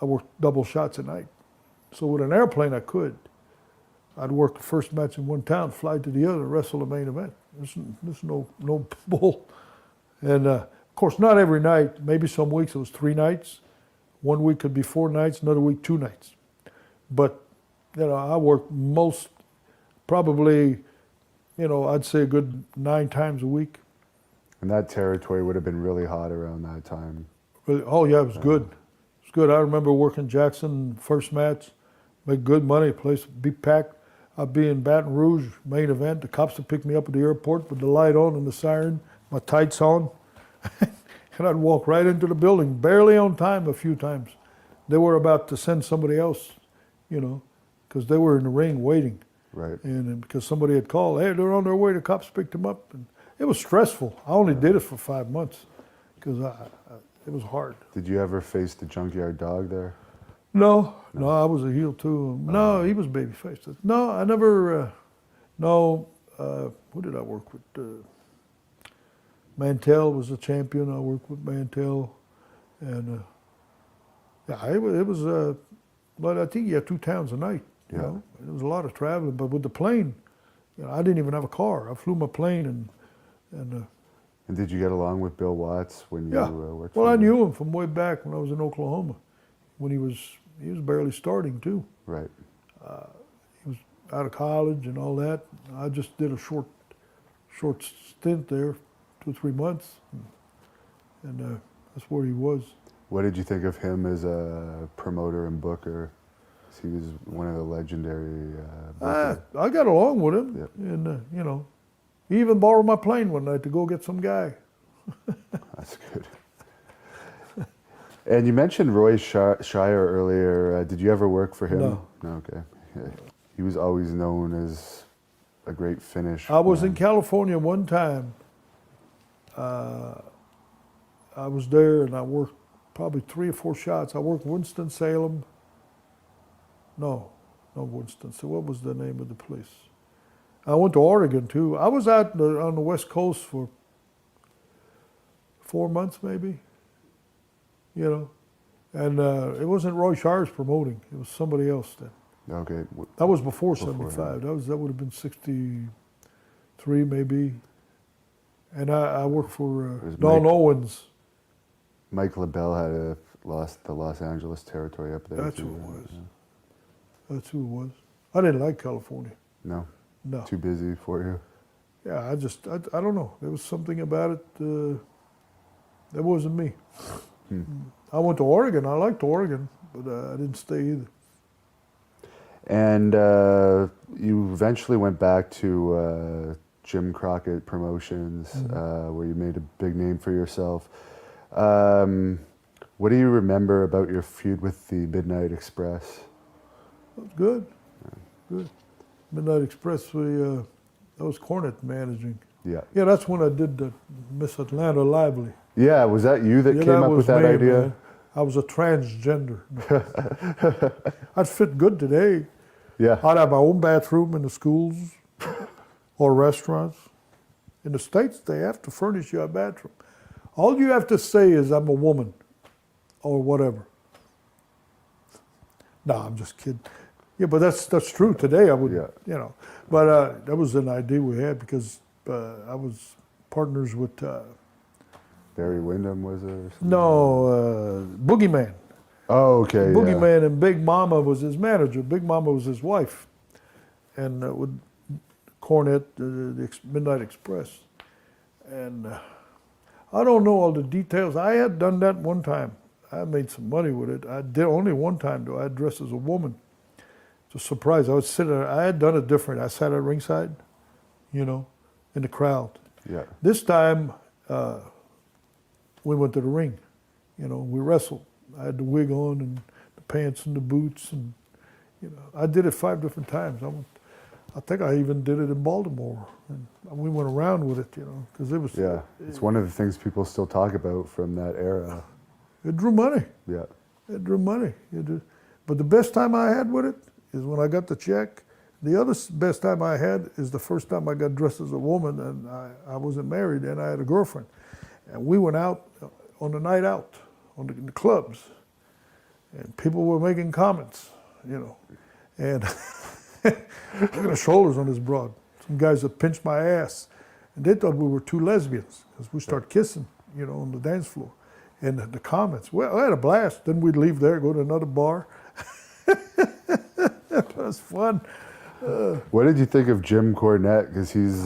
I worked double shots a night. So with an airplane, I could. I'd work the first match in one town, fly to the other, wrestle the main event. There's no bull. And of course, not every night. Maybe some weeks it was 3 nights. One week could be 4 nights, another week 2 nights. But, I worked probably, I'd say a good 9 times a week. And that territory would have been really hot around that time. Oh yeah, it was good. It was good. I remember working Jackson first match, make good money, place would be packed. I'd be in Baton Rouge, main event. The cops would pick me up at the airport with the light on and the siren, my tights on. And I'd walk right into the building, barely on time a few times. They were about to send somebody else, because they were in the ring waiting. Right. And because somebody had called, hey, they're on their way, the cops picked them up. And it was stressful. I only did it for 5 months because it was hard. Did you ever face the Junkyard Dog there? No, I was a heel too. No, he was babyface. No, I never. Who did I work with? Mantell was a champion. I worked with Mantell, and it was. But I think you had 2 towns a night. You know, there was a lot of traveling. But with the plane, I didn't even have a car. I flew my plane and. And did you get along with Bill Watts when you worked? Well, I knew him from way back when I was in Oklahoma, when he was barely starting too. Right. He was out of college and all that. I just did a short stint there, 2 or 3 months, and that's where he was. What did you think of him as a promoter and booker? He was one of the legendary. I got along with him, and he even borrowed my plane one night to go get some guy. That's good. And you mentioned Roy Shire earlier. Did you ever work for him? No. No, okay. Yeah. He was always known as a great finish. I was in California one time. I was there and I worked probably 3 or 4 shots. I worked Winston-Salem. No, Winston-Salem. What was the name of the place? I went to Oregon too. I was out on the West Coast for 4 months maybe, and it wasn't Roy Shires promoting. It was somebody else then. Okay. That was before 75. That would have been 63 maybe. And I worked for Don Owens. Mike LaBelle had lost the Los Angeles territory up there. That's too. who it was. Yeah. That's who it was. I didn't like California. No. No. Too busy for you. Yeah, I don't know. There was something about it that wasn't me. I went to Oregon. I liked Oregon, but I didn't stay either. And you eventually went back to Jim Crockett Promotions, where you made a big name for yourself. What do you remember about your feud with the Midnight Express? That was good. Good. Midnight Express, that was Cornette managing. Yeah. Yeah, that's when I did the Miss Atlanta Lively. Yeah, was that you that came up with that me, idea? Man. I was a transgender. I'd fit good today. Yeah. I'd have my own bathroom in the schools or restaurants. In the States, they have to furnish you a bathroom. All you have to say is, I'm a woman, or whatever. No, I'm just kidding. Yeah, but that's true. Today I would, But that was an idea we had because I was partners with... Barry Windham was it? Or something? No, Boogeyman. Oh, okay. Boogeyman and Big Mama was his manager. Big Mama was his wife. And with Cornette, the Midnight Express. And I don't know all the details. I had done that one time. I made some money with it. I did only one time, though. I had dressed as a woman. It's a surprise. I would sit there. I had done it different. I sat at ringside, in the crowd. Yeah. This time, we went to the ring. We wrestled. I had the wig on and the pants and the boots, and I did it 5 different times. I think I even did it in Baltimore, and we went around with it, because it was. Yeah, it's one of the things people still talk about from that era. It drew money. Yeah. It drew money. But the best time I had with it is when I got the check. The other best time I had is the first time I got dressed as a woman, and I wasn't married, and I had a girlfriend. And we went out on the night out, in the clubs, and people were making comments, you know. And look at the shoulders on this broad. Some guys that pinched my ass, and they thought we were two lesbians because we start kissing, you know, on the dance floor. And the comments, well, I had a blast. Then we'd leave there, go to another bar. It was fun. What did you think of Jim Cornette? Because he's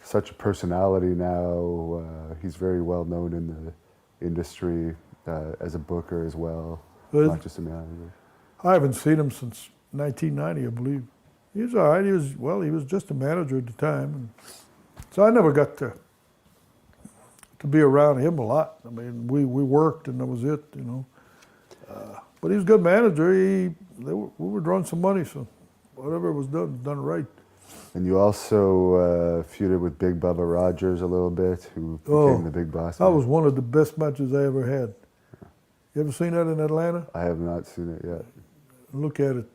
such a personality now. He's very well known in the industry as a booker as well, not just a manager. I haven't seen him since 1990, I believe. He was all right. He was just a manager at the time. And so I never got to be around him a lot. I mean, we worked and that was it, you know. But he was a good manager. We were drawing some money, so whatever was done right. And you also feuded with Big Bubba Rogers a little bit, who became the Big Boss. That was one of the best matches I ever had. You ever seen that in Atlanta? I have not seen it yet. Look at it.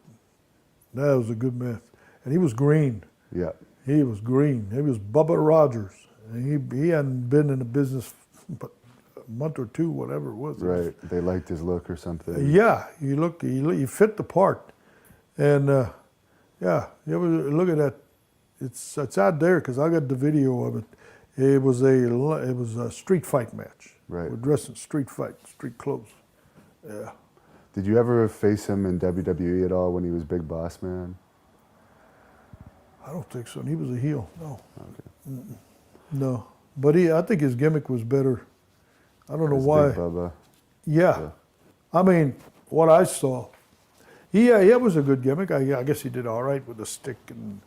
That was a good match. And he was green. Yeah. He was green. He was Bubba Rogers. And he hadn't been in the business but a month or two, whatever it was. Right. They liked his look or something. Yeah. He fit the part. And yeah, you ever look at that? It's out there because I got the video of it. It was a street fight match. Right. We're dressed in street clothes. Yeah. Did you ever face him in WWE at all when he was Big Boss Man? I don't think so. And he was a heel. No. Okay. No. But I think his gimmick was better. I don't know why. Big Bubba. Yeah. I mean, what I saw. Yeah, it was a good gimmick. I guess he did all right with the stick and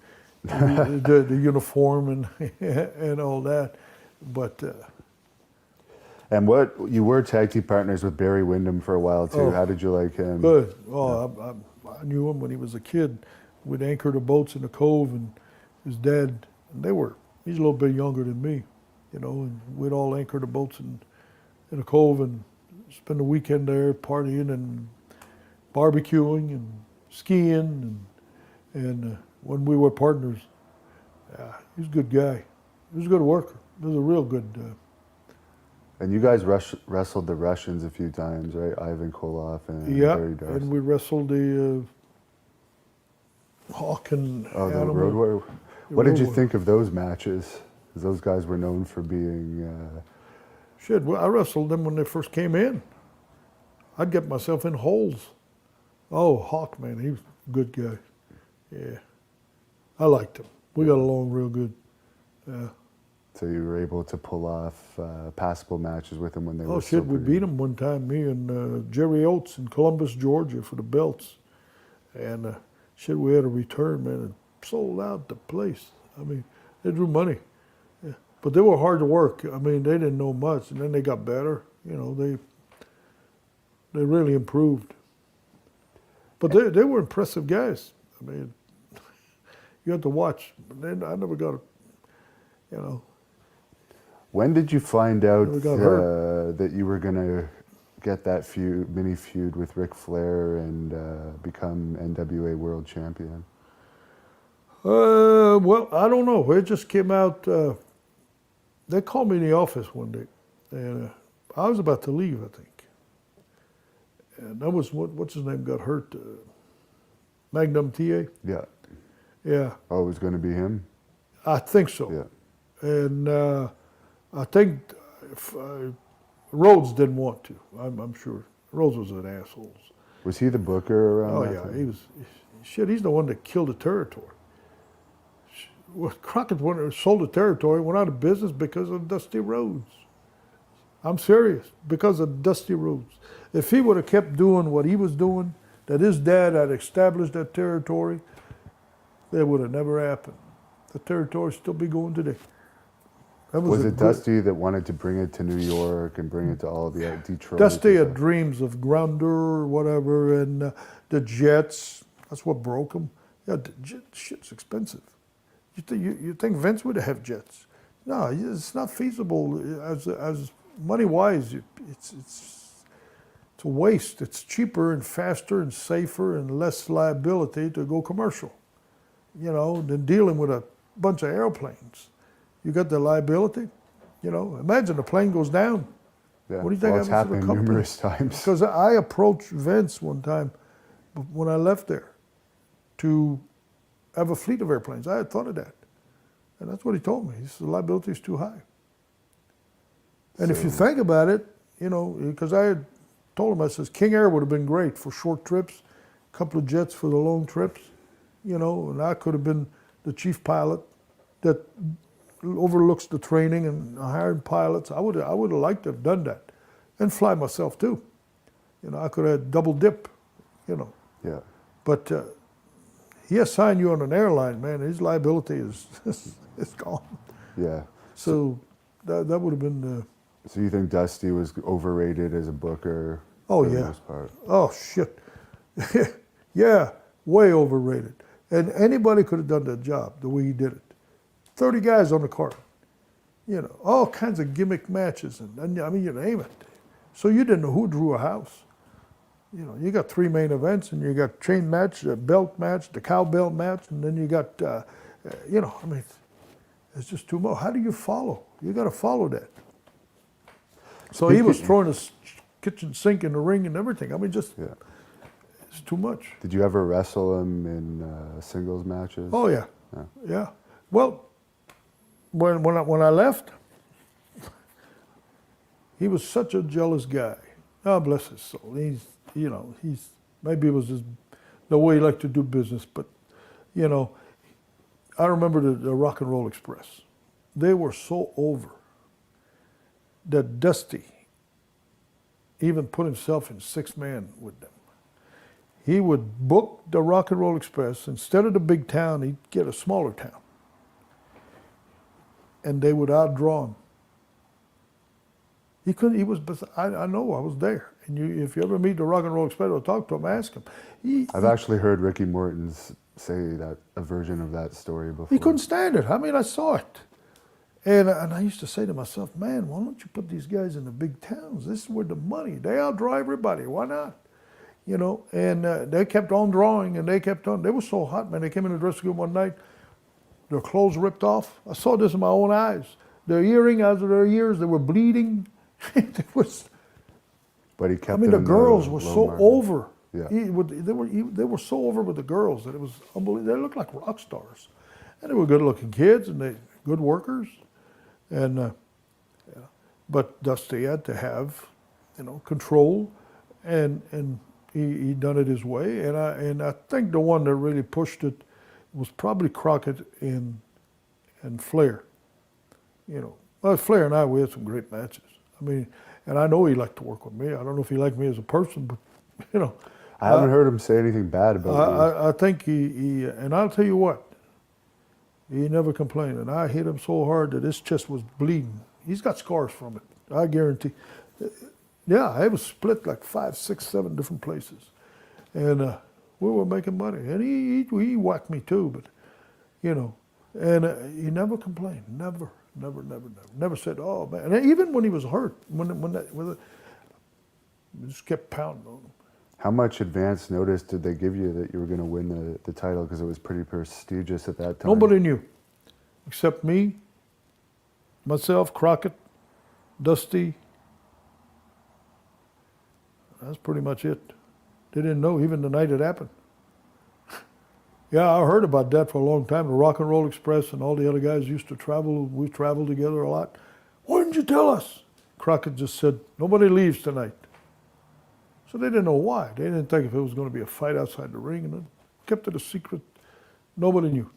the uniform and all that. But and you were tag team partners with Barry Windham for a while too. How did you like him? Good. Oh, I knew him when he was a kid. We'd anchor the boats in the cove, and his dad. And he's a little bit younger than me, you know. And we'd all anchor the boats in the cove and spend the weekend there partying and barbecuing and skiing and when we were partners, he was a good guy. He was a good worker. He was a real good. And you guys wrestled the Russians a few times, right? Ivan Koloff and Barry Darcy. And we wrestled the Hawk and the Animal. Road Warrior. What did you think of those matches? 'Cause those guys were known for being. Shit, well, I wrestled them when they first came in. I'd get myself in holes. Oh, Hawk, man, he was a good guy. Yeah, I liked him. We got along real good. Yeah. So you were able to pull off passable matches with them when they were. Oh shit, we beat him one time. Me and Jerry Oates in Columbus, Georgia, for the belts, and shit, we had a return, man. It sold out the place. I mean, they drew money, yeah. But they were hard to work. I mean, they didn't know much, and then they got better. You know, they really improved. But they were impressive guys. I mean, you had to watch. I never got, you know. When did you find out that you were going to get that mini feud with Ric Flair and become NWA World Champion? Well, I don't know. It just came out. They called me in the office one day, and I was about to leave, I think. And that was what's his name got hurt. Magnum TA. Yeah. Yeah. Oh, it was going to be him. I think so. Yeah. And I think Rhodes didn't want to. I'm sure Rhodes was an asshole. Was he the booker around? Oh that yeah, time? he was. Shit, he's the one that killed the territory. Crockett sold the territory, went out of business because of Dusty Rhodes. I'm serious, because of Dusty Rhodes. If he would have kept doing what he was doing, that his dad had established that territory, that would have never happened. The territory still be going today. Was it Dusty that wanted to bring it to New York and bring it to all the Detroit? Dusty had dreams of grandeur or whatever, and the jets. That's what broke him. Yeah, shit's expensive. You think Vince would have jets? No, it's not feasible. As money wise, It's a waste. It's cheaper and faster and safer and less liability to go commercial, than dealing with a bunch of airplanes. You got the liability, Imagine the plane goes down. Yeah. What do you think Well, it's happens to the happened company? numerous times. Because I approached Vince one time when I left there to have a fleet of airplanes. I had thought of that. And that's what he told me. He said, the liability is too high. And if you think about it, because I had told him, I says, King Air would have been great for short trips, a couple of jets for the long trips, and I could have been the chief pilot that overlooks the training and hiring pilots. I would have liked to have done that and fly myself too. I could have double dip, Yeah. But he assigned you on an airline, man. His liability is gone. Yeah. So that would have been. So you think Dusty was overrated as a booker? Oh, for the yeah. most part? Oh shit. Yeah, way overrated. And anybody could have done that job the way he did it. 30 guys on the card. All kinds of gimmick matches, and I mean, you name it. So you didn't know who drew a house. You got 3 main events, and you got chain match, the belt match, the cowbell match, and then you got, it's just too much. How do you follow? You got to follow that. So he was throwing his kitchen sink in the ring and everything. I mean, Yeah. it's too much. Did you ever wrestle him in singles matches? Oh yeah, Yeah. yeah. Well, when I left, he was such a jealous guy. God bless his soul. He's maybe it was just the way he liked to do business, but I remember the Rock and Roll Express. They were so over that Dusty even put himself in 6-man with them. He would book the Rock and Roll Express. Instead of the big town, he'd get a smaller town. And they would outdraw him. He couldn't, I know, I was there. And if you ever meet the Rock and Roll Express or talk to him, ask him. I've actually heard Ricky Morton's say that a version of that story before. He couldn't stand it. I mean, I saw it. And I used to say to myself, man, why don't you put these guys in the big towns? This is where the money, they outdraw everybody. Why not? And they kept on drawing, and they kept on. They were so hot, man. They came in the dressing room one night, their clothes ripped off. I saw this in my own eyes. Their earring out of their ears, they were bleeding. It was. But he kept. I mean, the girls were so market. over. Yeah. They were so over with the girls that it was unbelievable. They looked like rock stars, and they were good-looking kids, and they good workers, and but Dusty had to have, control, and he done it his way, and I think the one that really pushed it was probably Crockett and Flair. Well, Flair and we had some great matches. I mean, and I know he liked to work with me. I don't know if he liked me as a person, but I haven't heard him say anything bad about you. I think he, and I'll tell you what, he never complained. And I hit him so hard that his chest was bleeding. He's got scars from it, I guarantee. Yeah, I was split like 5, 6, 7 different places. And we were making money. And he whacked me too, but, and he never complained, never. Never said, oh man. And even when he was hurt, we just kept pounding on him. How much advance notice did they give you that you were going to win the title? Because it was pretty prestigious at that time. Nobody knew, except me, myself, Crockett, Dusty. That's pretty much it. They didn't know even the night it happened. Yeah, I heard about that for a long time. The Rock and Roll Express and all the other guys used to travel. We traveled together a lot. Why didn't you tell us? Crockett just said, nobody leaves tonight. So they didn't know why. They didn't think if it was going to be a fight outside the ring, and they kept it a secret. Nobody knew.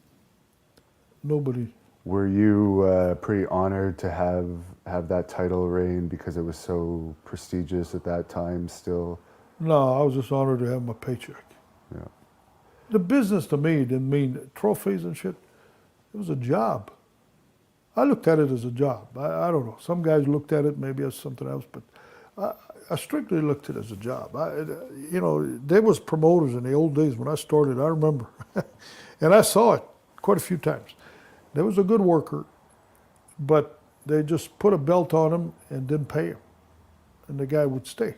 Nobody. Were you pretty honored to have that title reign because it was so prestigious at that time still? No, I was just honored to have my paycheck. Yeah. The business to me didn't mean trophies and shit. It was a job. I looked at it as a job. I don't know. Some guys looked at it maybe as something else, but I strictly looked at it as a job. There was promoters in the old days when I started, I remember. And I saw it quite a few times. There was a good worker, but they just put a belt on him and didn't pay him. And the guy would stay.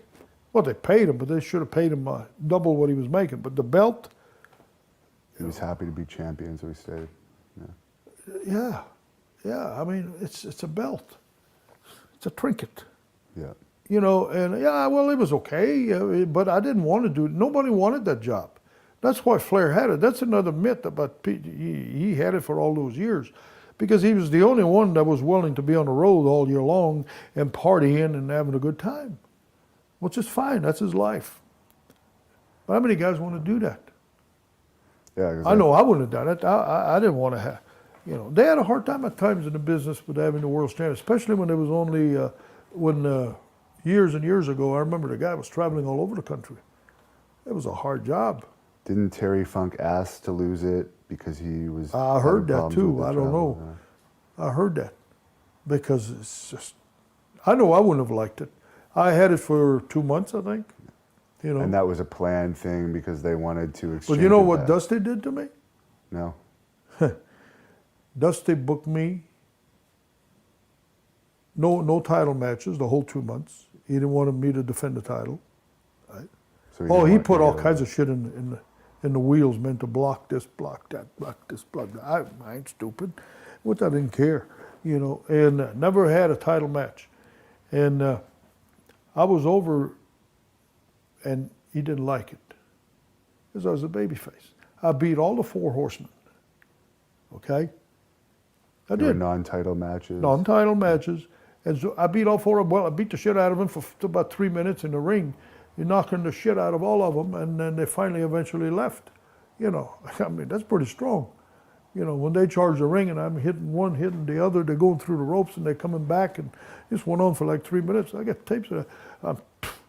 Well, they paid him, but they should have paid him double what he was making. But the belt, He was happy to be champion, so he stayed. yeah, yeah. I mean, it's a belt. It's a trinket. Yeah. You know, and yeah, well, it was okay, but I didn't want to do it. Nobody wanted that job. That's why Flair had it. That's another myth about Pete. He had it for all those years because he was the only one that was willing to be on the road all year long and partying and having a good time, which is fine. That's his life. But how many guys want to do that? Yeah. 'Cause I know I wouldn't have done it. I didn't want to have, you know, they had a hard time at times in the business with having the world standard, especially when it was only, years and years ago, I remember the guy was traveling all over the country. It was a hard job. Didn't Terry Funk ask to lose it because he was? I heard having that problems too. with the I don't travel? know. I heard that because it's just, I know I wouldn't have liked it. I had it for 2 months, I think. You know. And that was a planned thing because they wanted to exchange. But you know it what back. Dusty did to me? No. Dusty booked me no title matches the whole 2 months. He didn't want me to defend the title. Right? So Oh, didn't he want put to all get kinds over of shit in the wheels, meant to block this, block that, block this, block that. I ain't stupid, which I didn't care, you know, and never had a title match. And I was over, and he didn't like it because I was a babyface. I beat all the 4 horsemen. Okay, I There were did non-title matches. non-title matches, and so I beat all 4 of them. Well, I beat the shit out of them for about 3 minutes in the ring. You're knocking the shit out of all of them, and then they finally eventually left. You know, I mean, that's pretty strong. You know, when they charge the ring and I'm hitting one, hitting the other, they're going through the ropes and they're coming back, and this went on for like 3 minutes. I got tapes of that.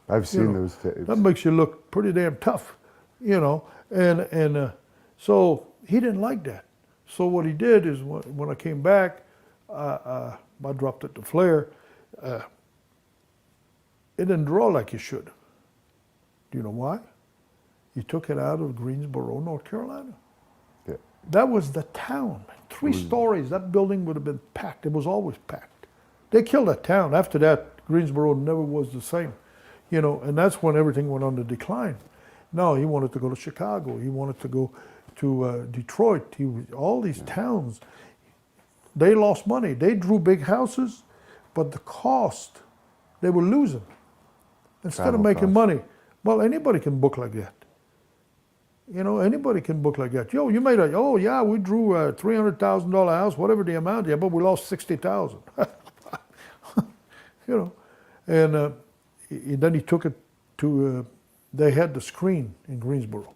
I've seen know, those tapes. That makes you look pretty damn tough, you know. And so he didn't like that. So what he did is when I came back, I dropped it to Flair. It didn't draw like it should. Do you know why? He took it out of Greensboro, North Carolina. Yeah. That was the town. 3 stories. That building would have been packed. It was always packed. They killed that town. After that, Greensboro never was the same. You know, and that's when everything went on the decline. No, he wanted to go to Chicago. He wanted to go to Detroit. All these towns, they lost money. They drew big houses, but the cost, they were losing. Instead Travel of making costs. money, well, anybody can book like that. You know, anybody can book like that. Yo, you made oh yeah, we drew a $300,000 house, whatever the amount, yeah, but we lost 60,000. You know, and then he took it to, they had the screen in Greensboro.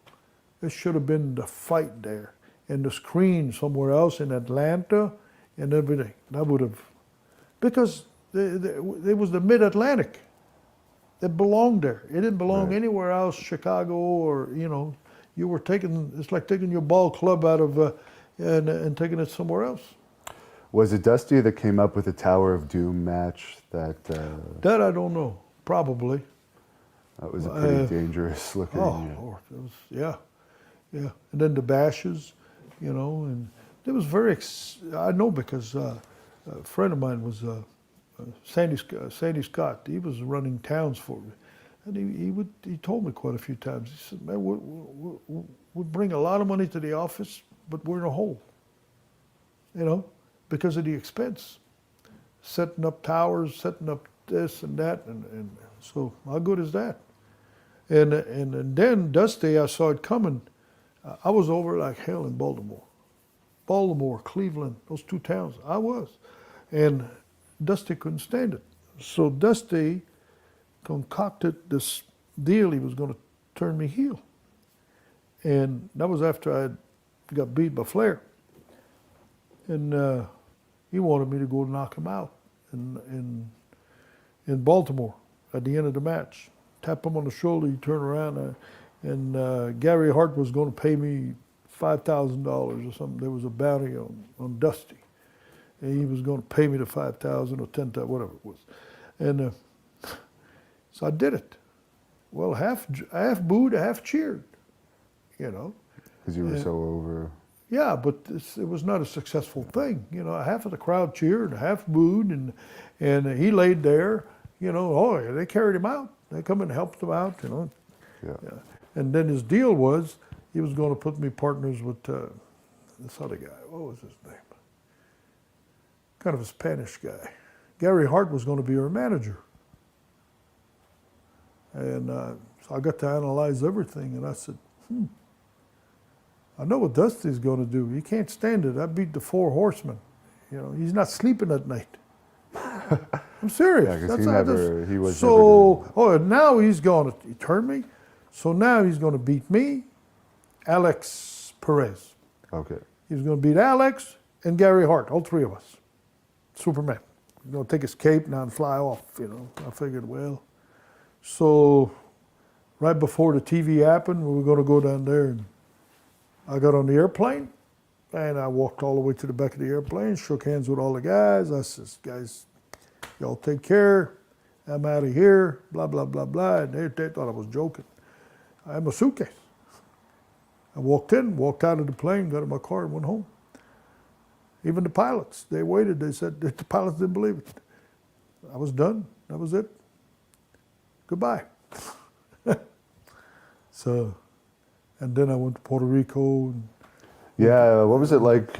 It should have been the fight there, and the screen somewhere else in Atlanta and everything. That would have, because it was the Mid-Atlantic. It belonged there. It didn't belong Right. anywhere else, Chicago, or, you know, you were taking, it's like taking your ball club out of, and taking it somewhere else. Was it Dusty that came up with the Tower of Doom match? That That I don't know. Probably. that was a pretty dangerous looking. Oh, Lord. It was, yeah. Yeah. And then the bashes, you know, and it was very, I know because a friend of mine was Sandy Scott. He was running towns for me. And he told me quite a few times. He said, man, we bring a lot of money to the office, but we're in a hole, you know, because of the expense. Setting up towers, setting up this and that, and so how good is that? And then Dusty, I saw it coming. I was over like hell in Baltimore, Cleveland, those 2 towns. I was, and Dusty couldn't stand it. So Dusty concocted this deal. He was going to turn me heel, and that was after I got beat by Flair. And he wanted me to go knock him out in Baltimore at the end of the match. Tap him on the shoulder, he turned around, and Gary Hart was going to pay me $5,000 or something. There was a bounty on Dusty, and he was going to pay me the $5,000 or $10,000, whatever it was. And so I did it. Well, half booed, half cheered, you know. Because you were so over. Yeah, but it was not a successful thing. You know, half of the crowd cheered, half booed, and he laid there. You know, oh, they carried him out. They come and helped him out, you know. Yeah. Yeah. And then his deal was he was going to put me partners with this other guy. What was his name? Kind of a Spanish guy. Gary Hart was going to be our manager. And so I got to analyze everything, and I said, I know what Dusty's going to do. He can't stand it. I beat the 4 horsemen. You know, he's not sleeping at night. I'm serious. Yeah, because he was so. never Oh, and now he's going to turn me. So now he's going to beat me, Alex Perez. okay. He's going to beat Alex and Gary Hart, all 3 of us. Superman. He's going to take his cape now and fly off. You know, I figured, well. So right before the TV happened, we were going to go down there, and I got on the airplane, and I walked all the way to the back of the airplane, shook hands with all the guys. I says, guys, y'all take care. I'm out of here, blah, blah, blah, blah. And they thought I was joking. I had my suitcase. I walked in, walked out of the plane, got in my car, and went home. Even the pilots, they waited. They said, the pilots didn't believe it. I was done. That was it. Goodbye. So, and then I went to Puerto Rico. And Yeah, what was it like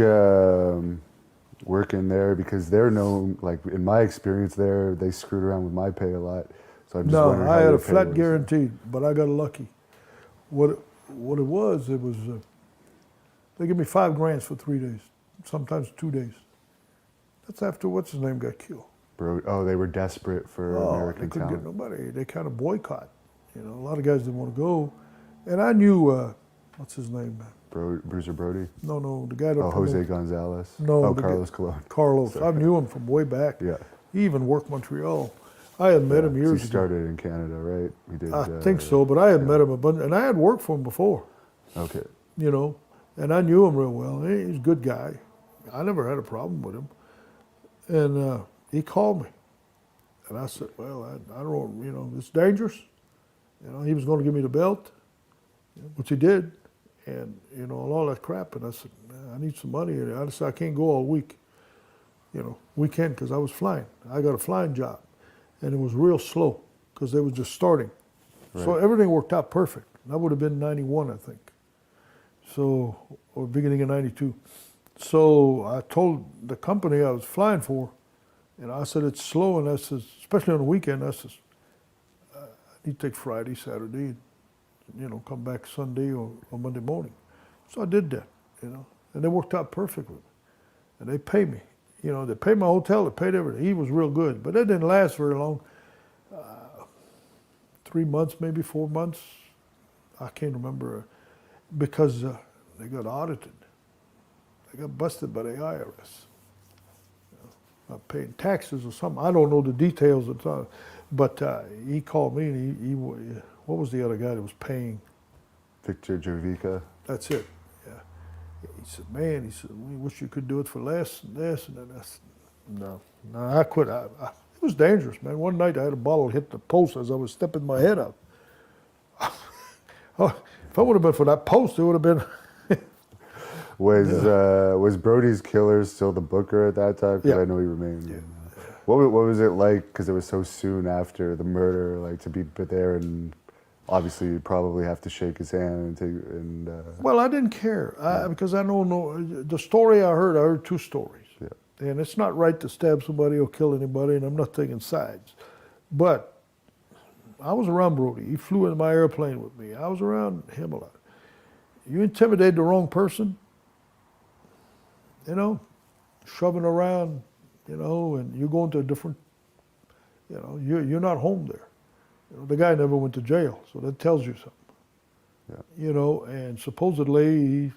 working there? Because they're known, like in my experience there, they screwed around with my pay a lot. So I'm just no, wondering how I had your a pay flat was. guarantee, but I got lucky. What it was they give me $5 for 3 days, sometimes 2 days. That's after what's his name got killed. Oh, they were desperate for American they couldn't talent. get nobody. They kind of boycott. You know, a lot of guys didn't want to go, and I knew what's his name, man? Bruiser Brody? No, the guy that Oh, Jose promoted- Gonzalez? No, Oh, the Carlos Colon. Carlos. Sorry. I knew him from way back. Yeah. He even worked Montreal. I had met him 'Cause years he ago. started in Canada, right? He did. I think so, but I had met him a bunch, and I had worked for him before. Okay. You know, and I knew him real well. He's a good guy. I never had a problem with him. And he called me. And I said, well, I don't, you know, it's dangerous. You know, he was going to give me the belt, which he did, and, you know, all that crap. And I said, man, I need some money. And I said, I can't go all week, you know, weekend, because I was flying. I got a flying job. And it was real slow, because they was just starting. So Right. everything worked out perfect. That would have been 91, I think. So, or beginning of 92. So I told the company I was flying for, and I said, it's slow, and I says, especially on the weekend, I says, I need to take Friday, Saturday, and, you know, come back Sunday or Monday morning. So I did that, you know, and it worked out perfectly. And they pay me. You know, they paid my hotel, they paid everything. He was real good, but that didn't last very long. 3 months, maybe 4 months. I can't remember, because they got audited. They got busted by the IRS. Not paying taxes or something. I don't know the details at the time, but he called me, and he what was the other guy that was paying? Victor Jervica. That's it. Yeah. He said, man, he said, we wish you could do it for less and this, and then I said, no, I quit. It was dangerous, man. One night I had a bottle hit the post as I was stepping my head up. Oh, if I would have been for that post, it would have been. Was Brody's Killers still the booker at that time? Because Yeah. I know he remained. Yeah. What was it like? Because it was so soon after the murder, like to be there, and obviously you'd probably have to shake his hand and. Well, I didn't care because I don't know the story I heard 2 stories. Yeah. And it's not right to stab somebody or kill anybody, and I'm not taking sides. But I was around Brody. He flew in my airplane with me. I was around him a lot. You intimidate the wrong person, you know, shoving around, you know, and you're going to a different, you know, you're not home there. You know, the guy never went to jail, so that tells you something. Yeah. You know, and supposedly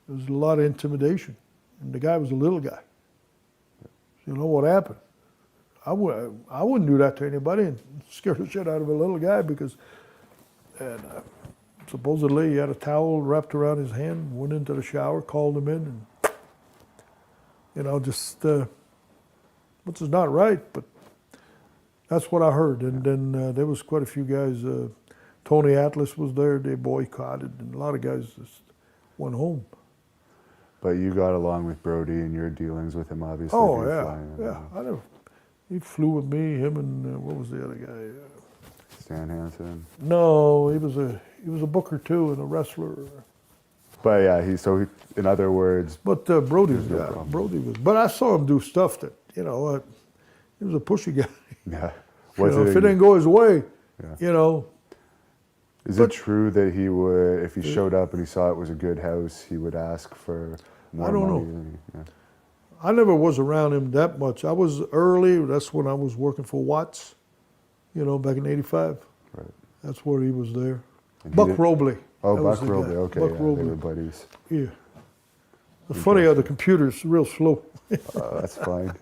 there was a lot of intimidation, and the guy was a little guy. You know what happened? I wouldn't do that to anybody and scare the shit out of a little guy because, and supposedly he had a towel wrapped around his hand, went into the shower, called him in, and, you know, just, which is not right, but that's what I heard. And then there was quite a few guys, Tony Atlas was there, they boycotted, and a lot of guys just went home. But you got along with Brody in your dealings with him, obviously. Oh, if you were yeah, flying. yeah. I never, he flew with me, him and what was the other guy? Stan Hansen. No, he was a booker too and a wrestler. But yeah, in other words, But Brody was no problem. Brody was. But I saw him do stuff that he was a pushy guy. yeah. If it didn't go his way, Yeah. Is it true that he would, if he showed up and he saw it was a good house, he would ask for more I don't money? know. Yeah. I never was around him that much. I was early. That's when I was working for Watts, back in '85. Right. That's where he was there. And he Buck did- Robley. Oh, That was Buck the Robley. guy. Okay, Buck yeah, Robley. they were buddies. Yeah. It's funny how the computer's real slow. That's fine.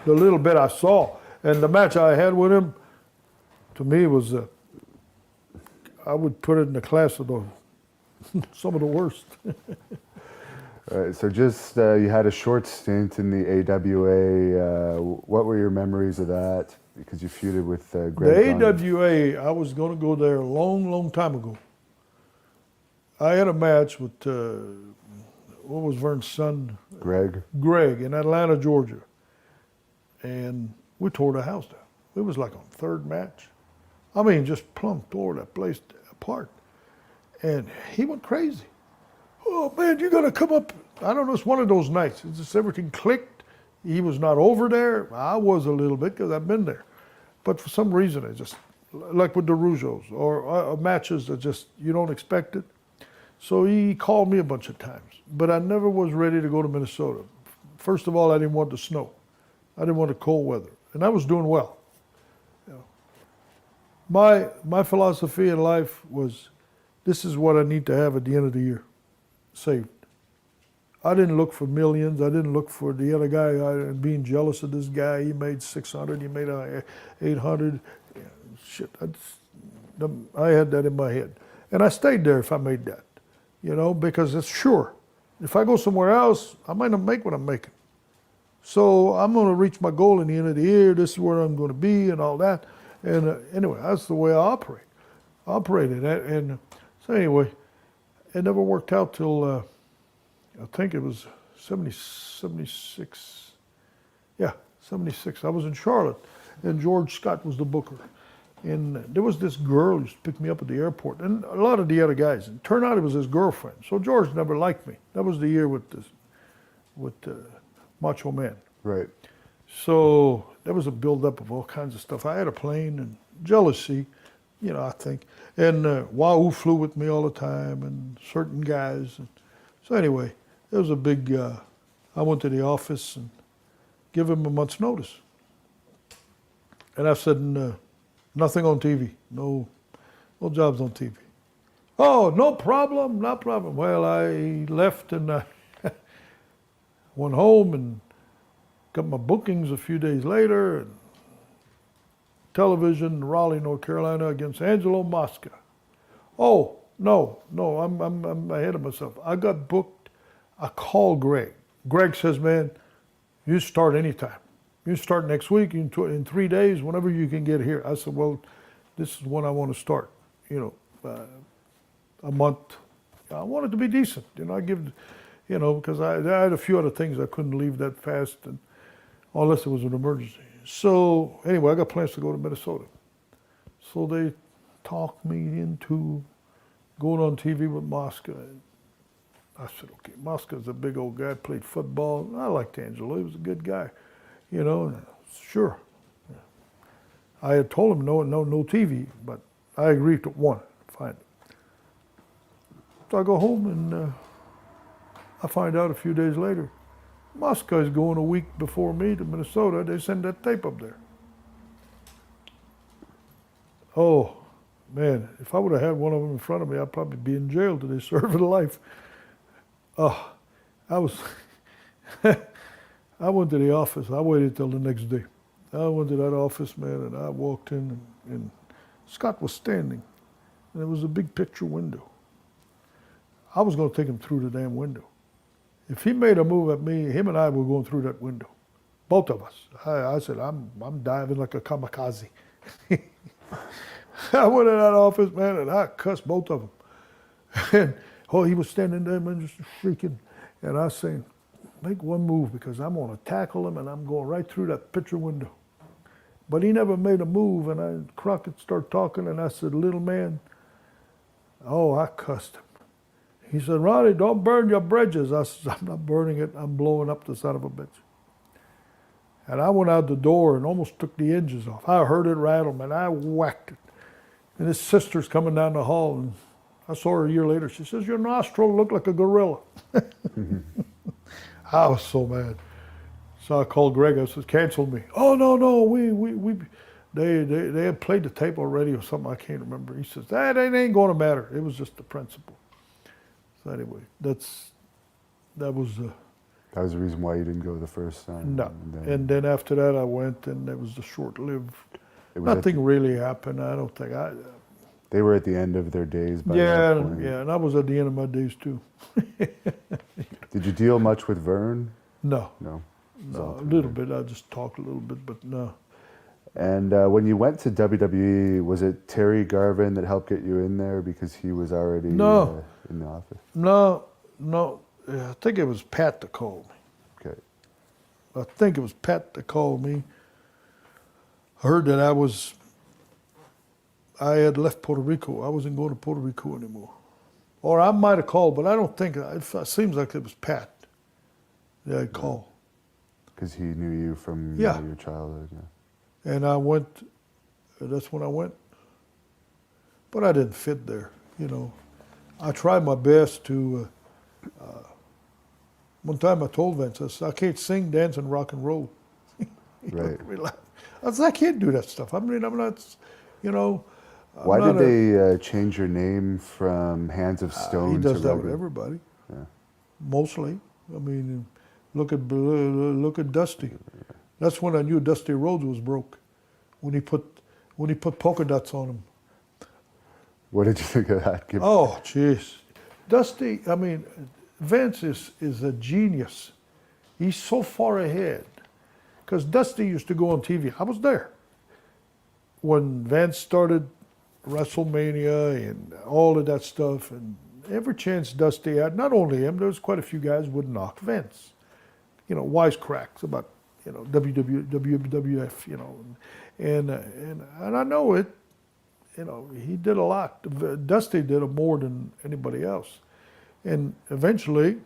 The little bit I saw. And the match I had with him, to me, was, I would put it in the class of some of the worst. All right, so just you had a short stint in the AWA. What were your memories of that? Because you feuded with Greg. The AWA, I was going to go there a long, long time ago. I had a match with, what was Vern's son? Greg in Atlanta, Georgia. And we tore the house down. It was like on third match. I mean, just plumb tore that place apart. And he went crazy. Oh man, you gotta come up. I don't know, it's one of those nights. It's just everything clicked. He was not over there. I was a little bit because I've been there. But for some reason, it just, like with the Rougeaus or matches that just, you don't expect it. So he called me a bunch of times, but I never was ready to go to Minnesota. First of all, I didn't want the snow. I didn't want the cold weather. And I was doing well. My philosophy in life was, this is what I need to have at the end of the year, saved. I didn't look for millions. I didn't look for the other guy, being jealous of this guy. He made 600, he made 800. Shit, I had that in my head. And I stayed there if I made that, because it's sure. If I go somewhere else, I might not make what I'm making. So I'm going to reach my goal in the end of the year. This is where I'm going to be and all that. And anyway, that's the way I operated. And so anyway, it never worked out till, I think it was 76. Yeah, 76. I was in Charlotte, and George Scott was the booker. And there was this girl who used to pick me up at the airport, and a lot of the other guys. And it turned out it was his girlfriend. So George never liked me. That was the year with Macho Man. Right. So there was a buildup of all kinds of stuff. I had a plane and jealousy, I think. And Wahoo flew with me all the time, and certain guys. And so anyway, there was a big, I went to the office and give him a month's notice. And I said, nothing on TV, no jobs on TV. Oh, no problem, no problem. Well, I left and I went home and got my bookings a few days later. And television, Raleigh, North Carolina, against Angelo Mosca. Oh, no, I'm ahead of myself. I got booked. I called Greg. Greg says, man, you start anytime. You start next week, in 3 days, whenever you can get here. I said, well, this is when I want to start, a month. I want it to be decent, I give, because I had a few other things I couldn't leave that fast, and unless it was an emergency. So anyway, I got plans to go to Minnesota. So they talked me into going on TV with Mosca. I said, okay, Mosca's a big old guy, played football. I liked Angelo, he was a good guy, sure. I had told him no TV, but I agreed to one, fine. So I go home and I find out a few days later, Mosca is going a week before me to Minnesota. They send that tape up there. Oh, man, if I would have had one of them in front of me, I'd probably be in jail today, serving life. Oh, I went to the office. I waited till the next day. I went to that office, man, and I walked in, and Scott was standing. And there was a big picture window. I was going to take him through the damn window. If he made a move at me, him and I were going through that window. Both of us. I said, I'm diving like a kamikaze. I went in that office, man, and I cussed both of them. And he was standing there, man, just shrieking. And I was saying, make one move because I'm going to tackle him and I'm going right through that picture window. But he never made a move, and Crockett started talking, and I said, little man, oh, I cussed him. He said, Ronnie, don't burn your bridges. I said, I'm not burning it, I'm blowing up the son of a bitch. And I went out the door and almost took the hinges off. I heard it rattle, man. I whacked it. And his sister's coming down the hall, and I saw her a year later. She says, your nostril looked like a gorilla. I was so mad. So I called Greg. I said, cancel me. Oh, no, they had played the tape already or something. I can't remember. He says, that ain't going to matter. It was just the principle. So anyway, that was That was the reason why you didn't go the first time. no. And then after that, I went, and it was the short-lived. Nothing really happened. I don't think They were at the end of their days by yeah, that point. yeah, and I was at the end of my days too. Did you deal much with Vern? No, No. no, a little bit. I just talked a little bit, but no. And when you went to WWE, was it Terry Garvin that helped get you in there because he was already No. In the office? No. I think it was Pat that called me. Okay. I think it was Pat that called me. I heard that I had left Puerto Rico. I wasn't going to Puerto Rico anymore. Or I might have called, but I don't think, it seems like it was Pat that I called. Because he knew you from Yeah. your childhood. Yeah. And I went, that's when I went. But I didn't fit there, you know. I tried my best to, one time I told Vince, I said, I can't sing, dance, and rock and roll. Right. I said, I can't do that stuff. I'm not, you know. Why did they change your name from Hands of Stone He does to that with Rugged? everybody, Yeah. mostly. I mean, look at Dusty. That's when I knew Dusty Rhodes was broke, when he put polka dots on him. What did you think of that? Oh, jeez. Dusty, I mean, Vince is a genius. He's so far ahead. Because Dusty used to go on TV. I was there. When Vince started WrestleMania and all of that stuff, and every chance Dusty had, not only him, there was quite a few guys would knock Vince. You know, wisecracks about, you know, WWF, you know. And I know it. You know, he did a lot. Dusty did more than anybody else. And eventually,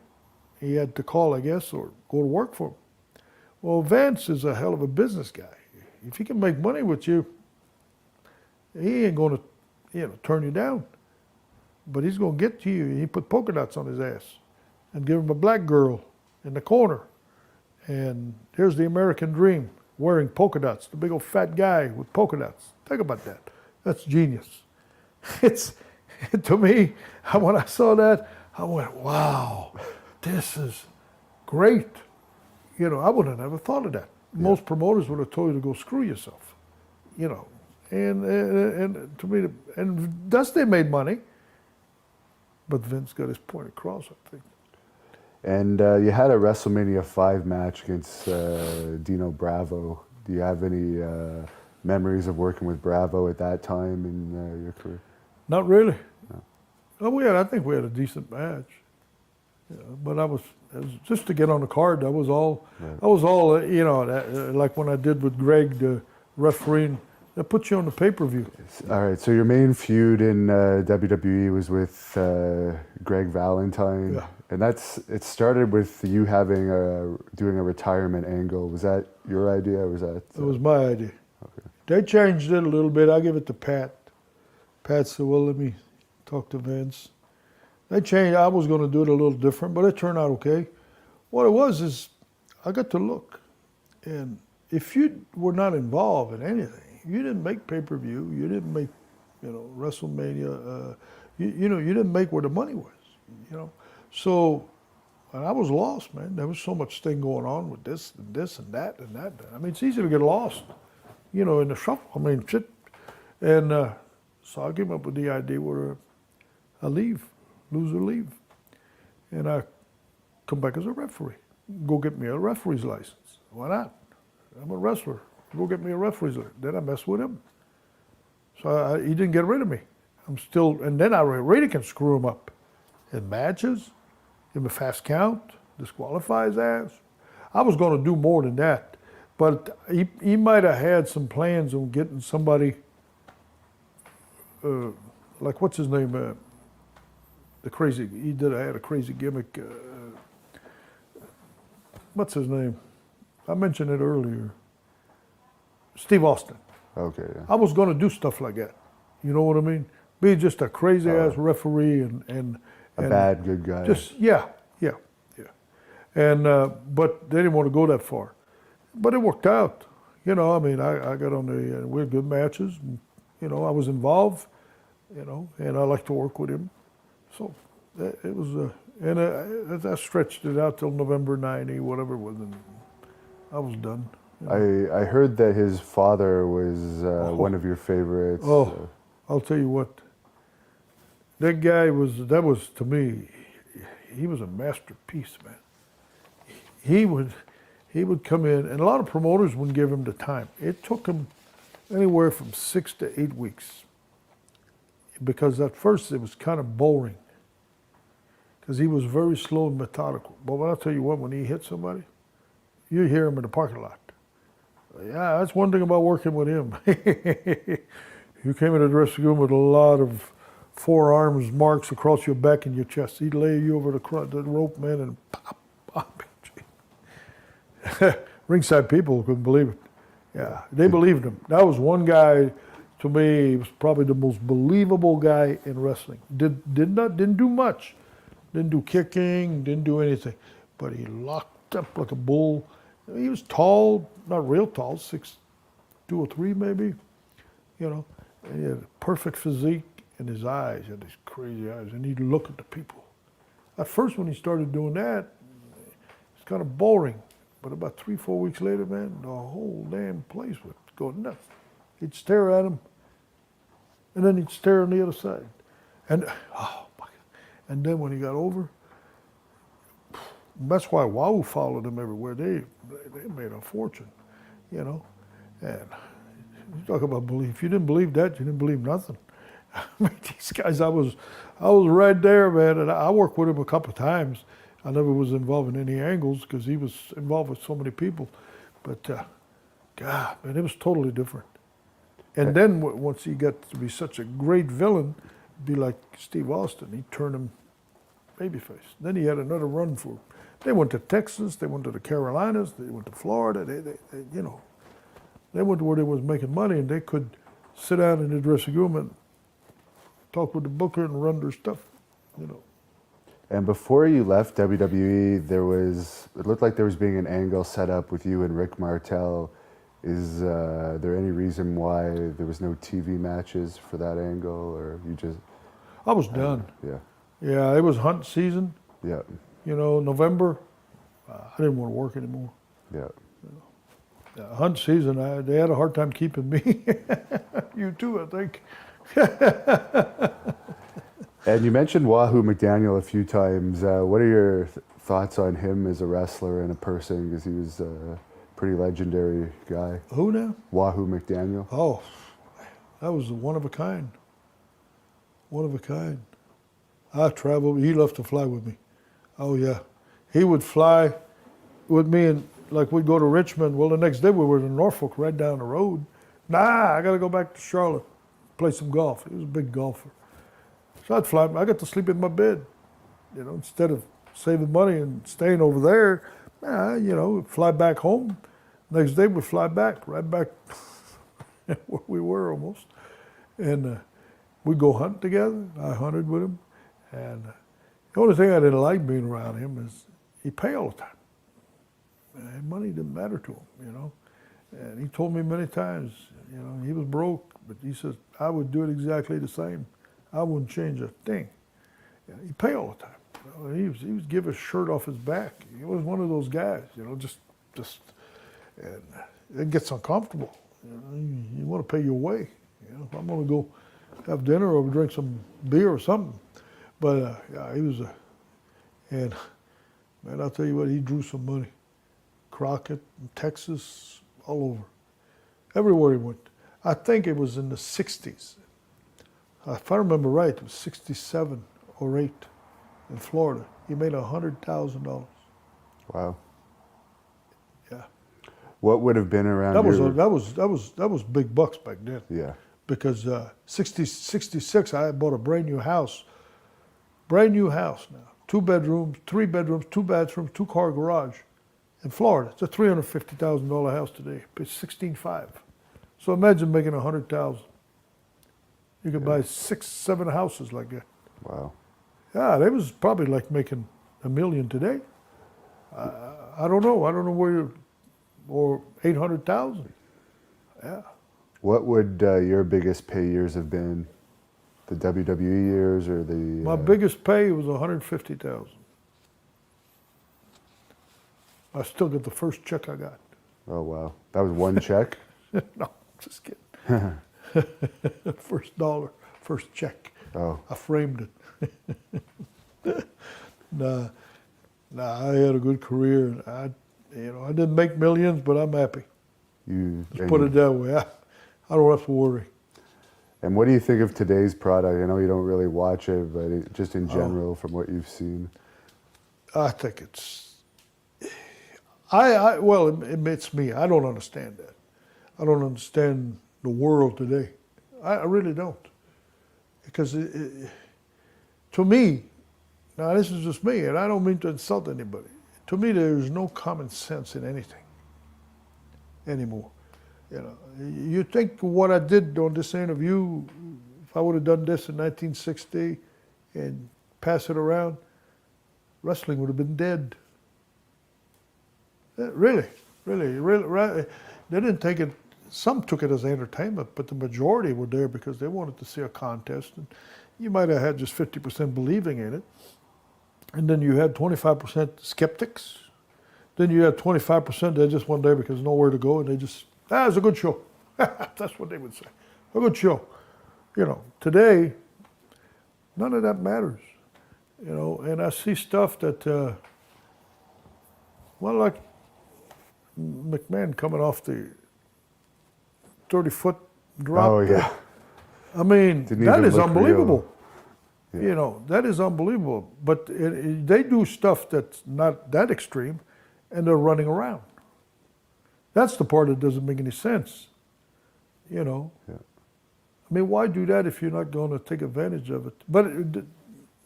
he had to call, I guess, or go to work for him. Well, Vince is a hell of a business guy. If he can make money with you, he ain't going to, you know, turn you down. But he's going to get to you. He put polka dots on his ass and give him a black girl in the corner. And here's the American dream, wearing polka dots, the big old fat guy with polka dots. Think about that. That's genius. It's, to me, when I saw that, I went, wow, this is great. You know, I would have never thought of that. Most promoters would have told you to go screw yourself, you know. And to me, and Dusty made money, but Vince got his point across, I think. And you had a WrestleMania 5 match against Dino Bravo. Do you have any memories of working with Bravo at that time in your career? Not really. No. Oh, I think we had a decent match. Yeah, but it was just to get on the card. That was all. Right. That was all. You know, like when I did with Greg, the refereeing. That puts you on the pay-per-view. All right, so your main feud in WWE was with Greg Valentine. Yeah. And it started with you doing a retirement angle. Was that your idea, or was that? It was my idea. Okay. They changed it a little bit. I give it to Pat. Pat said, well, let me talk to Vince. They changed. I was going to do it a little different, but it turned out okay. What it was is I got to look. And if you were not involved in anything, you didn't make pay-per-view, you didn't make, you know, WrestleMania, you know, you didn't make where the money was, you know. So, and I was lost, man. There was so much thing going on with this and this and that and that. I mean, it's easy to get lost, you know, in the shuffle. I mean, shit. And so I came up with the idea where I leave, lose or leave. And I come back as a referee. Go get me a referee's license. Why not? I'm a wrestler. Go get me a referee's license. Then I messed with him. So he didn't get rid of me. I'm still, and then I really can screw him up in matches, give him a fast count, disqualify his ass. I was going to do more than that. But he might have had some plans on getting somebody, like what's his name, the crazy. Had a crazy gimmick. What's his name? I mentioned it earlier. Steve Austin. Okay, yeah. I was going to do stuff like that. You know what I mean? Be just a crazy ass referee and A bad good guy. just yeah. And but they didn't want to go that far. But it worked out. You know, I mean, I got on the we had good matches. And, you know, I was involved. You know, and I like to work with him. So it was and I stretched it out till November '90, whatever it was, and I was done. You know. I heard that his father was one of your favorites. Oh, I'll tell you what. That guy was to me, he was a masterpiece, man. He would come in, and a lot of promoters wouldn't give him the time. It took him anywhere from 6 to 8 weeks, because at first it was kind of boring, because he was very slow and methodical. But when I tell you what, when he hit somebody, you hear him in the parking lot. Yeah, that's one thing about working with him. You came into the dressing room with a lot of forearms marks across your back and your chest. He'd lay you over the rope, man, and pop. Ringside people couldn't believe it. Yeah, they believed him. That was one guy, to me, he was probably the most believable guy in wrestling. Didn't do much. Didn't do kicking, didn't do anything. But he locked up like a bull. He was tall, not real tall, 6'2" or 3" maybe. You know, and he had a perfect physique, and his eyes, he had these crazy eyes, and he'd look at the people. At first, when he started doing that, it's kind of boring. But about 3-4 weeks later, man, the whole damn place would go nuts. He'd stare at him, and then he'd stare on the other side. And, oh my God. And then when he got over, that's why Wahoo followed him everywhere. They made a fortune, you know. And you talk about belief. If you didn't believe that, you didn't believe nothing. I mean, these guys, I was right there, man. And I worked with him a couple of times. I never was involved in any angles because he was involved with so many people. But, God, man, it was totally different. And then once he got to be such a great villain, be like Steve Austin, he turned him babyface. Then he had another run for him. They went to Texas, they went to the Carolinas, they went to Florida, they you know, they went to where they was making money, and they could sit down in the dressing room and talk with the booker and run their stuff, you know. And before you left WWE, it looked like there was being an angle set up with you and Rick Martel. Is there any reason why there was no TV matches for that angle, or you just? I was done. Yeah. Yeah, it was hunt season. Yeah. You know, November. I didn't want to work anymore. Yeah. Hunt season, they had a hard time keeping me. You too, I think. And you mentioned Wahoo McDaniel a few times. What are your thoughts on him as a wrestler and a person? Because he was a pretty legendary guy. Who now? Wahoo McDaniel. Oh, that was one of a kind. One of a kind. I traveled, he loved to fly with me. Oh yeah. He would fly with me, and like we'd go to Richmond. Well, the next day we were in Norfolk, right down the road. Nah, I gotta go back to Charlotte, play some golf. He was a big golfer. So I'd fly, I got to sleep in my bed, you know, instead of saving money and staying over there, you know, fly back home. Next day we'd fly back, right back where we were almost. And we'd go hunt together. I hunted with him. And the only thing I didn't like being around him is he'd pay all the time. And money didn't matter to him, you know. And he told me many times, you know, he was broke, but he says, I would do it exactly the same. I wouldn't change a thing. You know, he'd pay all the time. You know, he would give his shirt off his back. He was one of those guys, you know, and it gets uncomfortable. You know, you want to pay your way. You know, if I'm going to go have dinner or drink some beer or something. But yeah, he was and man, I'll tell you what, he drew some money. Crockett, Texas, all over. Everywhere he went. I think it was in the 60s. If I remember right, it was 67 or 8 in Florida. He made $100,000. Wow. Yeah. What would have been around That was big bucks back then. Yeah. Because 66, I bought a brand new house now, 2 bedrooms, 3 bedrooms, 2 bathrooms, 2-car garage in Florida. It's a $350,000 house today. It's 16.5. So imagine making 100,000. You could buy 6, 7 houses like that. Wow. Yeah, that was probably like making $1 million today. I don't know. I don't know where you're, or 800,000. Yeah. What would your biggest pay years have been? The WWE years or the? My biggest pay was 150,000. I still get the first check I got. Oh wow, that was one check. No, just kidding. First dollar, first check. Oh. I framed it. Nah, I had a good career. I didn't make millions, but I'm happy. Let's put it that way. I don't have to worry. And what do you think of today's product? I know you don't really watch it, but just in general, from what you've seen. I think it's. Well, it's me. I don't understand that. I don't understand the world today. I really don't. Because to me, now this is just me, and I don't mean to insult anybody. To me, there's no common sense in anything anymore. You know, you think what I did on this interview, if I would have done this in 1960 and pass it around, wrestling would have been dead. Really. They didn't take it, some took it as entertainment, but the majority were there because they wanted to see a contest. And you might have had just 50% believing in it. And then you had 25% skeptics. Then you had 25% that just went there because nowhere to go, and they just, it's a good show. That's what they would say. A good show. You know, today, none of that matters. You know, and I see stuff that, like McMahon coming off the 30-foot drop. Oh yeah. I mean, that is unbelievable. Yeah. You know, that is unbelievable. But they do stuff that's not that extreme, and they're running around. That's the part that doesn't make any sense. You know. Yeah. I mean, why do that if you're not going to take advantage of it? But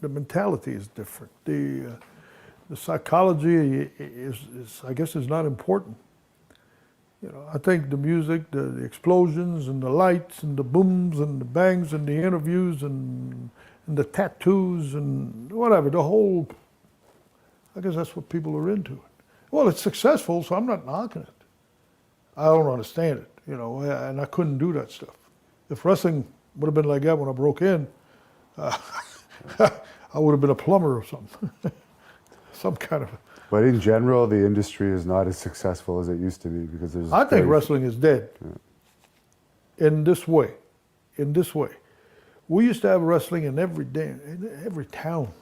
the mentality is different. The psychology is, I guess, is not important. You know, I think the music, the explosions and the lights and the booms and the bangs and the interviews and the tattoos and whatever, the whole, I guess that's what people are into. Well, it's successful, so I'm not knocking it. I don't understand it, you know, and I couldn't do that stuff. If wrestling would have been like that when I broke in, I would have been a plumber or something. Some kind of. But in general, the industry is not as successful as it used to be because there's. I think wrestling is dead. Yeah. In this way. We used to have wrestling in every town.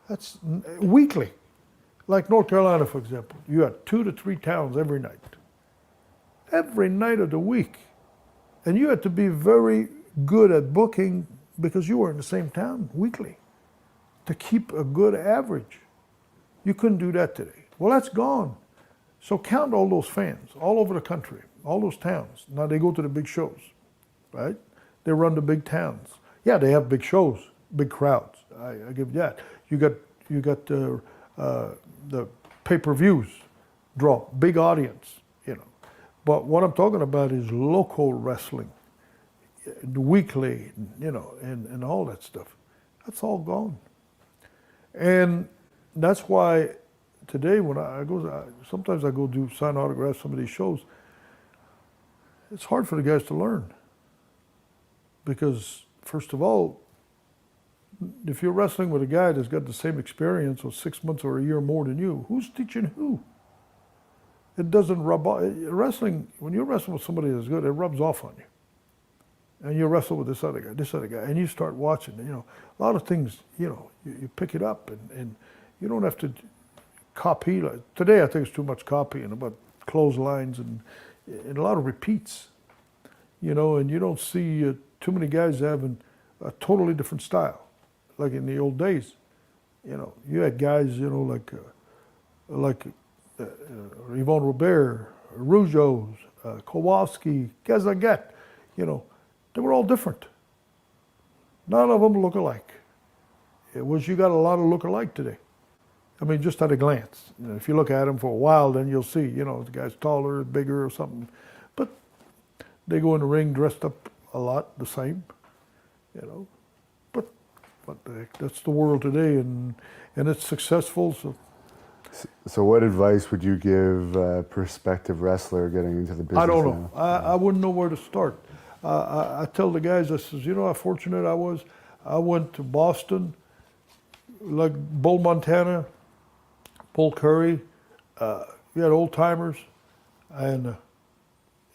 That's weekly. Like North Carolina, for example, you had 2 to 3 towns every night. Every night of the week. And you had to be very good at booking because you were in the same town weekly to keep a good average. You couldn't do that today. Well, that's gone. So count all those fans all over the country, all those towns. Now they go to the big shows, right? They run the big towns. Yeah, they have big shows, big crowds. I give you that. You got the pay-per-views draw, big audience, you know. But what I'm talking about is local wrestling, weekly, you know, and all that stuff. That's all gone. And that's why today when sometimes I go do sign autographs, some of these shows, it's hard for the guys to learn. Because first of all, if you're wrestling with a guy that's got the same experience or 6 months or a year more than you, who's teaching who? It doesn't rub off. Wrestling, when you wrestle with somebody that's good, it rubs off on you. And you wrestle with this other guy, and you start watching, you know, a lot of things, you know, you pick it up and you don't have to copy. Like, today I think it's too much copying about clotheslines and a lot of repeats, you know, and you don't see too many guys having a totally different style, like in the old days. You know, you had guys, you know, like Yvonne Robert, Rougeau's, Kowalski, guys like that, they were all different. None of them look alike. It was, you got a lot of look alike today. I mean, just at a glance. If you look at them for a while, then you'll see, the guy's taller, bigger or something. But they go in the ring dressed up a lot the same, But what the heck, that's the world today, and it's successful. So what advice would you give a prospective wrestler getting into the business? I don't know. I wouldn't know where to start. I tell the guys, I says, how fortunate I was. I went to Boston, like Bull Montana, Bull Curry. We had old timers, and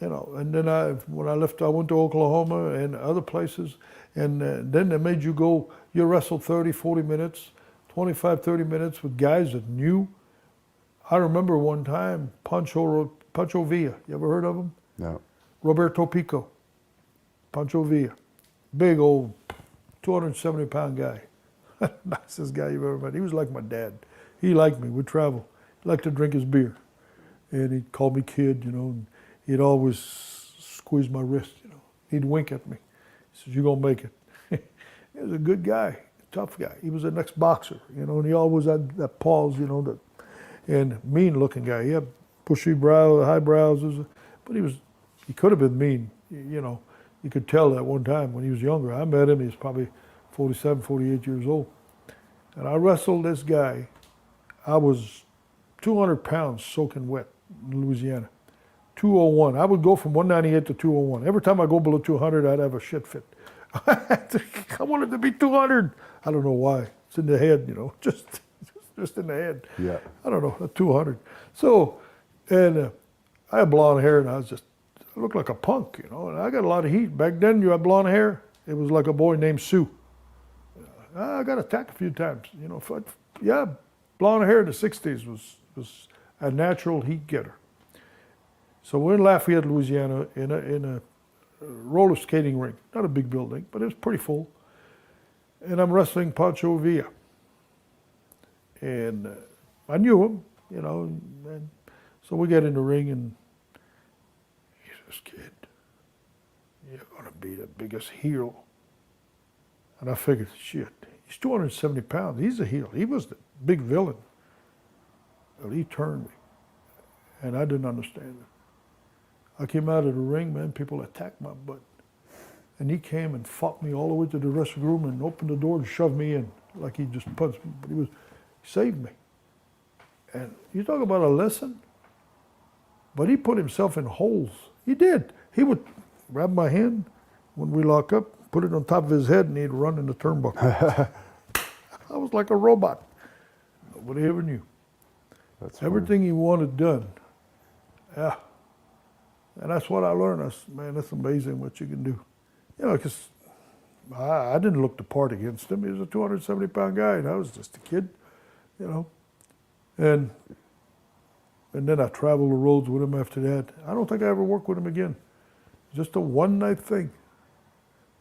and then when I left, I went to Oklahoma and other places, and then they made you go. You wrestled 30, 40 minutes, 25, 30 minutes with guys that knew. I remember one time Pancho Villa. You ever heard of him? No. Roberto Pico. Pancho Villa. Big old 270-pound guy. Nicest guy you've ever met. He was like my dad. He liked me. We'd travel. He liked to drink his beer. And he'd call me kid, and he'd always squeeze my wrist, He'd wink at me. He says, "You're going to make it." He was a good guy, tough guy. He was an ex-boxer, and he always had that pause, and mean-looking guy. He had bushy brow, high brows, but he could have been mean, You could tell that one time when he was younger. I met him, he was probably 47, 48 years old. And I wrestled this guy. I was 200 pounds soaking wet in Louisiana. 201. I would go from 198 to 201. Every time I go below 200, I'd have a shit fit. I wanted to be 200. I don't know why. It's in the head, just in the head. Yeah. I don't know, 200. So, and I had blonde hair, and I looked like a punk, and I got a lot of heat. Back then, you had blonde hair. It was like a boy named Sue. I got attacked a few times, yeah, blonde hair in the 60s was a natural heat getter. So we're in Lafayette, Louisiana, in a roller skating rink. Not a big building, but it was pretty full. And I'm wrestling Pancho Villa. And I knew him, and so we get in the ring, and he says, "Kid, you're going to be the biggest heel." And I figured, shit, he's 270 pounds. He's a heel. He was the big villain. Well, he turned me, and I didn't understand it. I came out of the ring, man, people attacked my butt. And he came and fought me all the way to the dressing room and opened the door and shoved me in like he just punched me. But he saved me. And you talk about a lesson, but he put himself in holes. He did. He would grab my hand when we lock up, put it on top of his head, and he'd run in the turnbuckle. I was like a robot. Nobody ever knew. That's Everything funny. he wanted done. Yeah. And that's what I learned. That's amazing what you can do. Because I didn't look the part against him. He was a 270-pound guy, and I was just a kid, And then I traveled the roads with him after that. I don't think I ever worked with him again. Just a one-night thing.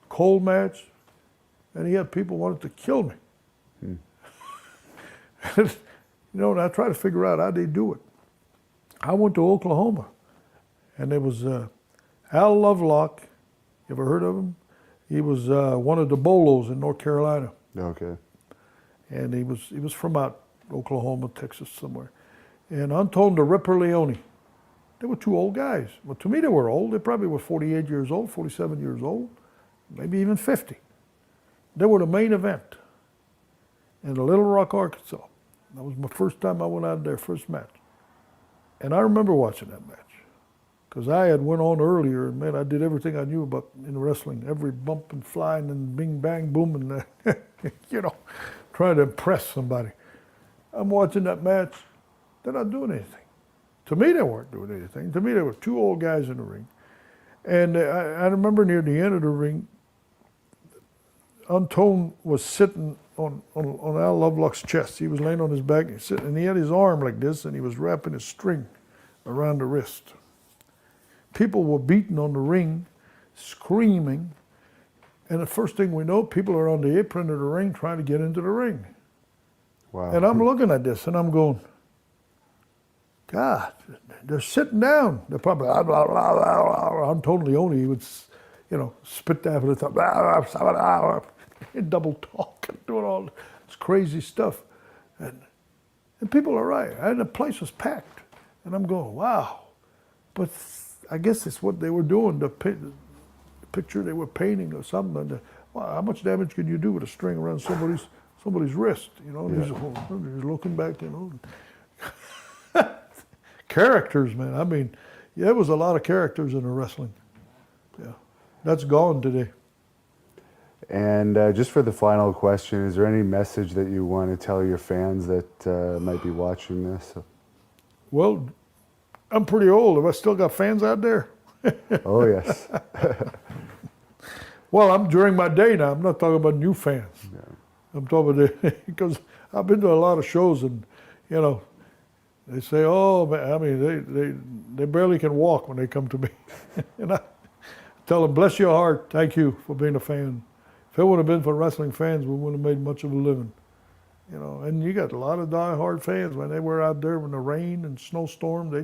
Cold match, and he had people wanted to kill me. And I tried to figure out how they do it. I went to Oklahoma, and there was Al Lovelock. You ever heard of him? He was one of the Bolos in North Carolina. Okay. And he was from out Oklahoma, Texas, somewhere. And Anton the Ripper Leone. They were two old guys. Well, to me, they were old. They probably were 48 years old, 47 years old, maybe even 50. They were the main event in Little Rock, Arkansas. That was my first time I went out there, first match. And I remember watching that match because I had went on earlier, and man, I did everything I knew about in wrestling, every bump and flying and bing, bang, boom, and trying to impress somebody. I'm watching that match. They're not doing anything. To me, they weren't doing anything. To me, there were two old guys in the ring. And I remember near the end of the ring, Anton was sitting on Al Lovelock's chest. He was laying on his back, and he had his arm like this, and he was wrapping his string around the wrist. People were beating on the ring, screaming, and the first thing we know, people are on the apron of the ring trying to get into the ring. Wow. And I'm looking at this, and I'm going, God, they're sitting down. They're probably, blah, blah, blah, blah, blah. I'm Tony Leone. He would, spit that for the top, double talk and doing all this crazy stuff. And people are right. And the place was packed. And I'm going, wow. But I guess it's what they were doing, the picture they were painting or something. Wow, how much damage can you do with a string around somebody's wrist? He's looking back, Characters, man. I mean, there was a lot of characters in the wrestling. Yeah, that's gone today. And just for the final question, is there any message that you want to tell your fans that might be watching this? Well, I'm pretty old. Have I still got fans out there? Oh, yes. Well, I'm during my day now. I'm not talking about new fans. Yeah. I'm talking about because I've been to a lot of shows and, they say, oh, man, I mean, they barely can walk when they come to me. And I tell them, bless your heart, thank you for being a fan. If it would have been for wrestling fans, we wouldn't have made much of a living. And you got a lot of die-hard fans, when they were out there in the rain and snowstorm, they'd